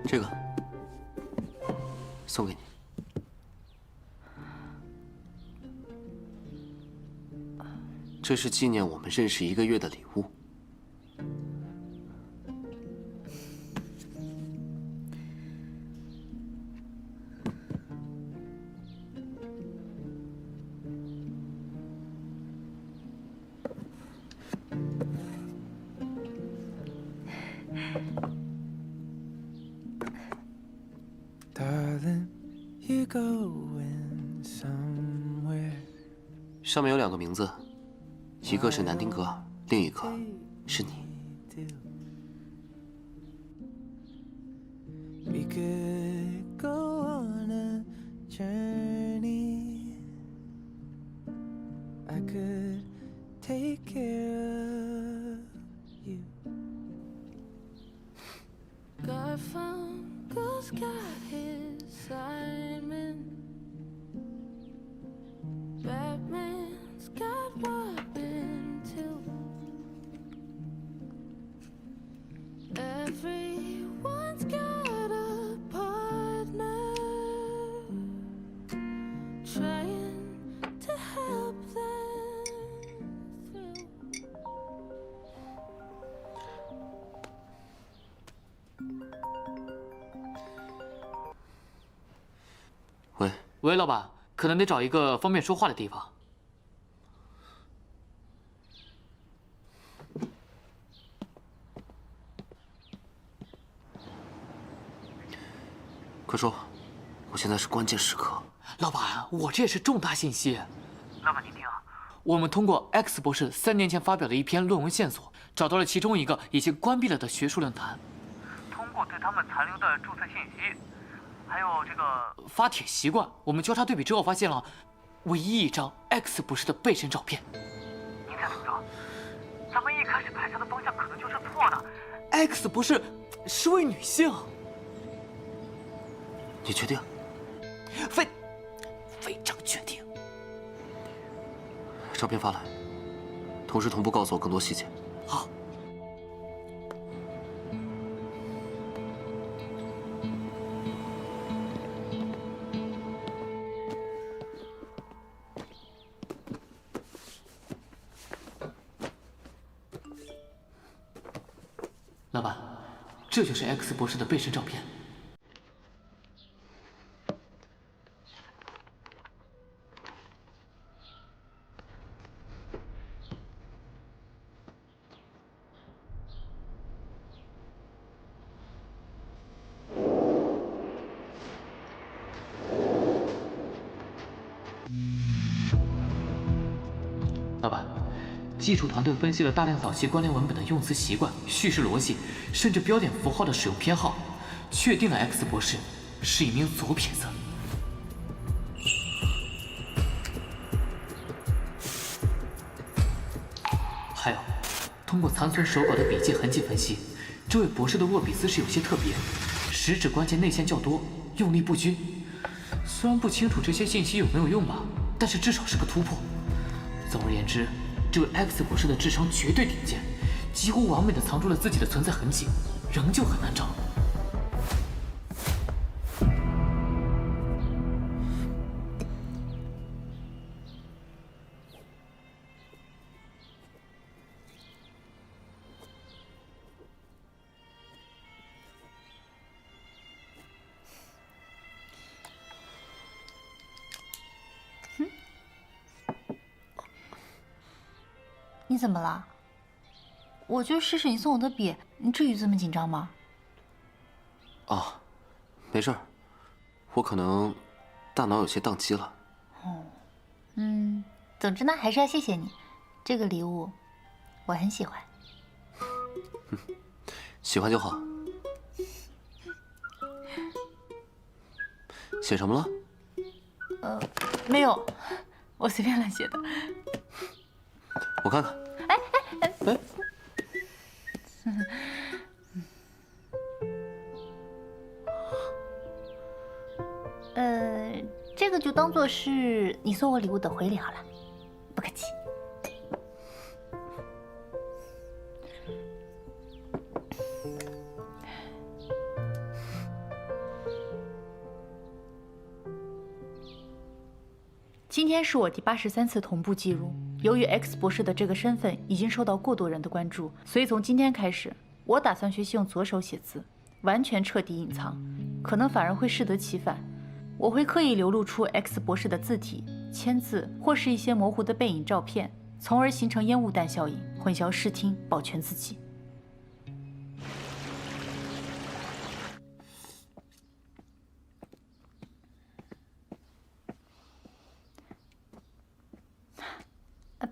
这个送给你。这是纪念我们认识1个月的礼物。Darling, you're going somewhere. 上面有2个名字，一个是南丁格尔，另一个是你。 We could go on a journey. I could take care of you. Garfunkel's got his Simon. Batman's got Robin too. Everyone's got a partner trying to help them through. 喂，喂，老板，可能得找一个方便说话的地方。 快说，我现在是关键时刻。老板，我这也是重大信息。老板，您听啊，我们通过 X 博士3年前发表的一篇论文线索，找到了其中一个已经关闭了的学术论坛。通过对他们残留的注册信息，还有这个发帖习惯，我们交叉对比之后，发现了唯一一张 X 博士的背身照片。您猜怎么着？咱们一开始排查的方向可能就是错的。 X 博士是位女性。 你确定？非常确定。照片发来，同时同步告诉我更多细节。好。老板，这就是 X 博士的背身照片。 老板，技术团队分析了大量早期关联文本的用词习惯、叙事逻辑，甚至标点符号的使用偏好，确定了 X 博士是一名左撇子。还有，通过残存手稿的笔记痕迹分析，这位博士的握笔姿势有些特别，食指关节内陷较多，用力不均。虽然不清楚这些信息有没有用吧，但是至少是个突破。总而言之，这位 X 博士的智商绝对顶尖，几乎完美的藏住了自己的存在痕迹，仍旧很难找。你怎么了？我就试试你送我的笔，你至于这么紧张吗？啊，没事儿，我可能大脑有些宕机了。哦，总之呢，还是要谢谢你，这个礼物我很喜欢。喜欢就好。写什么了？没有，我随便乱写的。我看看。这个就当做是你送我礼物的回礼好了，不客气。今天是我第83次同步计入，由于 X 博士的这个身份已经受到过多人的关注，所以从今天开始，我打算学习用左手写字，完全彻底隐藏，可能反而会适得其反。我会刻意流露出 X 博士的字体、签字或是一些模糊的背影照片，从而形成烟雾弹效应，混淆视听，保全自己。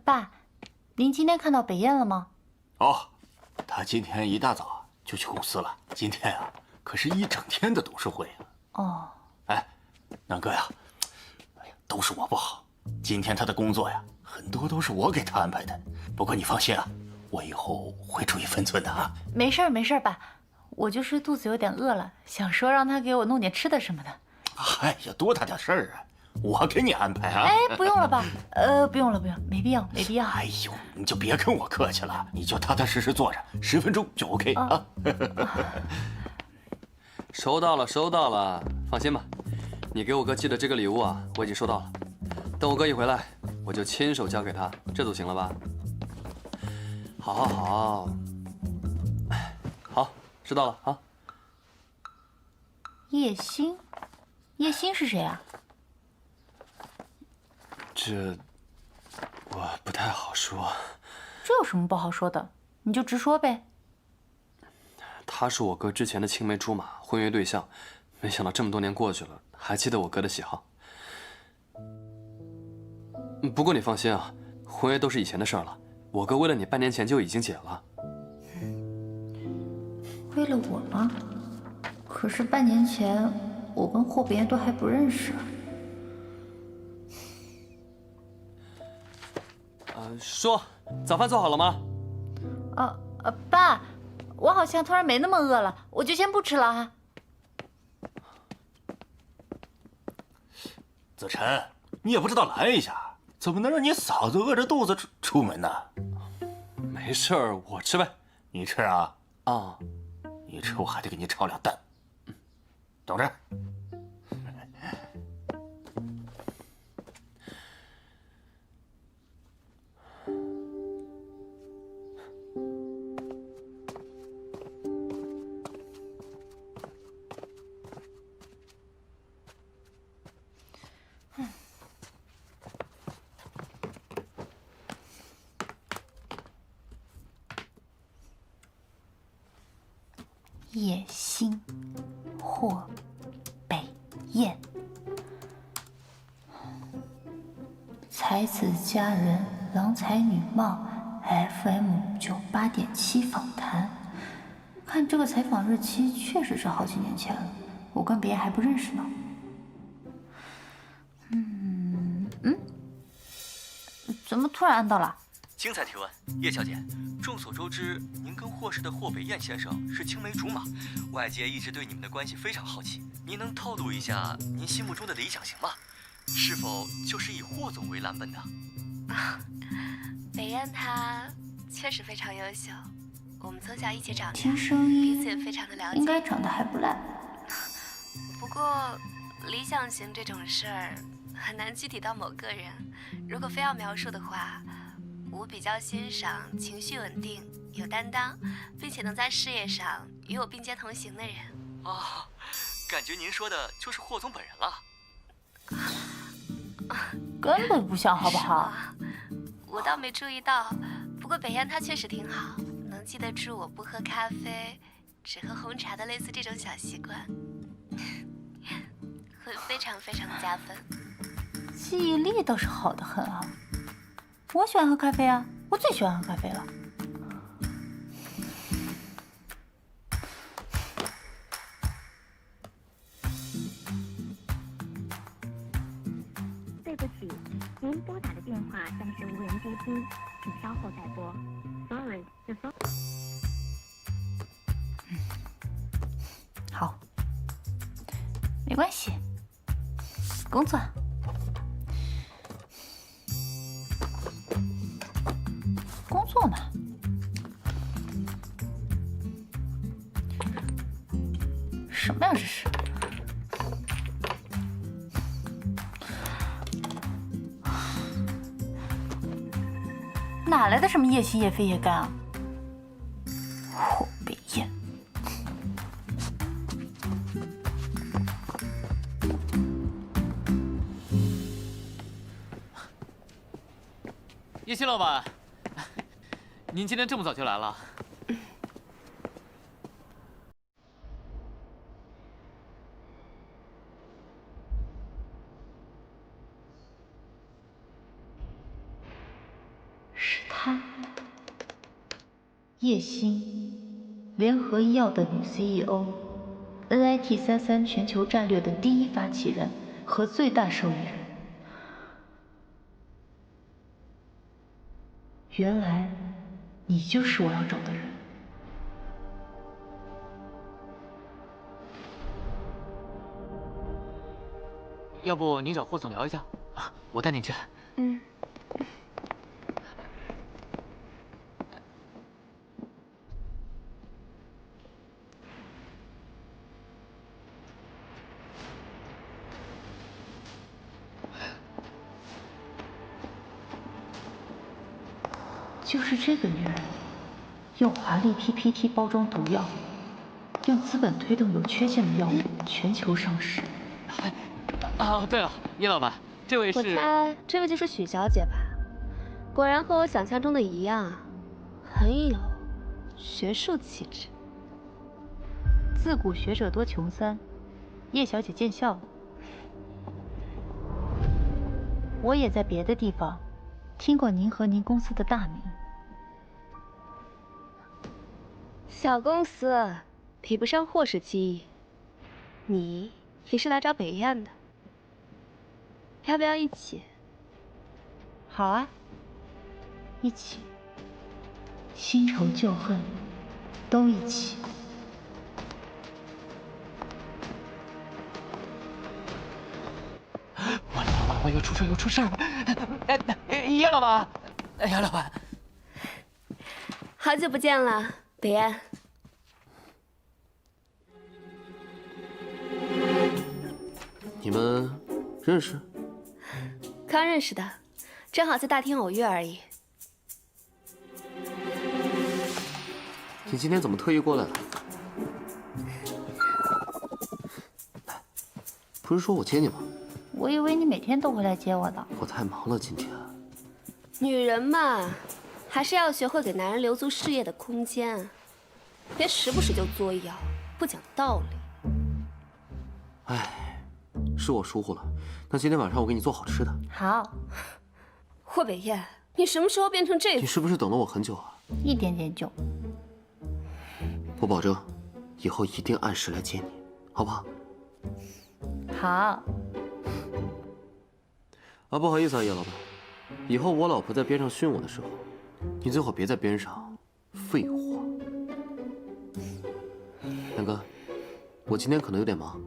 爸，您今天看到北燕了吗？哦，他今天一大早就去公司了。今天啊，可是一整天的董事会啊。哦，哎，南哥呀，哎呀，都是我不好。今天他的工作呀，很多都是我给他安排的。不过你放心啊，我以后会注意分寸的啊。没事儿，没事儿，爸，我就是肚子有点饿了，想说让他给我弄点吃的什么的。哎呀，多大点事儿啊！我给你安排啊！哎，不用了吧？不用了，不用，没必要，没必要。哎呦，你就别跟我客气了，你就踏踏实实坐着，10分钟就 OK 啊。收到了，收到了，放心吧，你给我哥寄的这个礼物啊，我已经收到了。等我哥一回来，我就亲手交给他，这总行了吧？好，好，好，好，知道了啊。叶星，叶星是谁啊？这我不太好说。这有什么不好说的？你就直说呗。他是我哥之前的青梅竹马、婚约对象，没想到这么多年过去了，还记得我哥的喜好。不过你放心啊，婚约都是以前的事儿了。我哥为了你半年前就已经解了。为了我吗？可是半年前我跟霍北燕都还不认识。说，早饭做好了吗？爸，我好像突然没那么饿了，我就先不吃了哈。子晨，你也不知道拦一下，怎么能让你嫂子饿着肚子出门呢？没事儿，我吃呗。你吃啊？啊，你吃我还得给你炒俩蛋。等着。叶星，霍北燕，才子佳人，郎才女貌。FM98.7访谈，看这个采访日期，确实是好几年前了，我跟别人还不认识呢。怎么突然按到了？精彩提问，叶小姐。众所周知，您跟霍氏的霍北彦先生是青梅竹马，外界一直对你们的关系非常好奇。您能透露一下您心目中的理想型吗？是否就是以霍总为蓝本的？北彦他确实非常优秀，我们从小一起长大，听声音彼此也非常的了解，应该长得还不赖。不过，理想型这种事儿很难具体到某个人。如果非要描述的话，我比较欣赏情绪稳定、有担当，并且能在事业上与我并肩同行的人。啊，感觉您说的就是霍总本人了。根本不像，好不好？我倒没注意到，不过北彦他确实挺好，能记得住我不喝咖啡，只喝红茶的类似这种小习惯，会非常非常的加分。记忆力倒是好得很啊！我喜欢喝咖啡啊，我最喜欢喝咖啡了。对不起，您拨打的电话暂时无人接听，请稍后再拨。Sorry, the phone. 好，没关系，工作。工作嘛，什么呀这是？哪来的什么叶西叶非叶干啊？霍北彦。叶欣老板，您今天这么早就来了？是他，叶欣，联合医药的女 CEO，NIT33全球战略的第一发起人和最大受益人。原来，你就是我要找的人。要不你找霍总聊一下，我带你去。就是这个女人，用华丽 PPT 包装毒药，用资本推动有缺陷的药物全球上市。啊，对了，叶老板，这位是……我猜这位就是许小姐吧？果然和我想象中的一样，很有学术气质。自古学者多穷酸，叶小姐见笑了。我也在别的地方听过您和您公司的大名。小公司比不上霍氏记忆，你也是来找北彦的，要不要一起？好啊，一起，新仇旧恨都一起。完了完了，我又出事了！叶老板，叶老板，好久不见了，北彦。你们认识？刚认识的，正好在大厅偶遇而已。你今天怎么特意过来？不是说我接你吗？我以为你每天都会来接我的。我太忙了今天。女人嘛，还是要学会给男人留足事业的空间，别时不时就作妖，不讲道理。哎，是我疏忽了。那今天晚上我给你做好吃的。好。霍北彦，你什么时候变成这副？你是不是等了我很久啊？一点点久。我保证，以后一定按时来接你，好不好？好。啊，不好意思啊，叶老板，以后我老婆在边上训我的时候，你最好别在边上废话。南哥，我今天可能有点忙，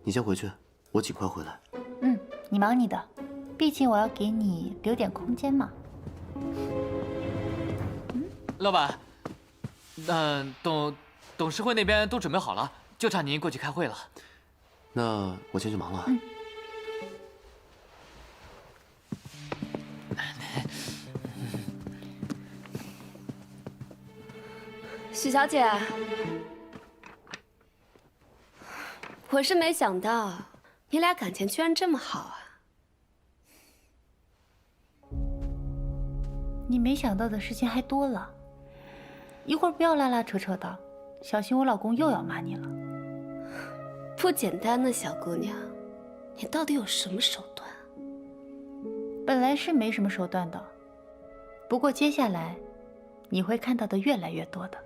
你先回去，我尽快回来。嗯，你忙你的，毕竟我要给你留点空间嘛。老板，董事会那边都准备好了，就差您过去开会了。那我先去忙了。许小姐，我是没想到你俩感情居然这么好啊！你没想到的事情还多了，一会儿不要拉拉扯扯的，小心我老公又要骂你了。不简单呢，小姑娘，你到底有什么手段？本来是没什么手段的，不过接下来你会看到的越来越多的。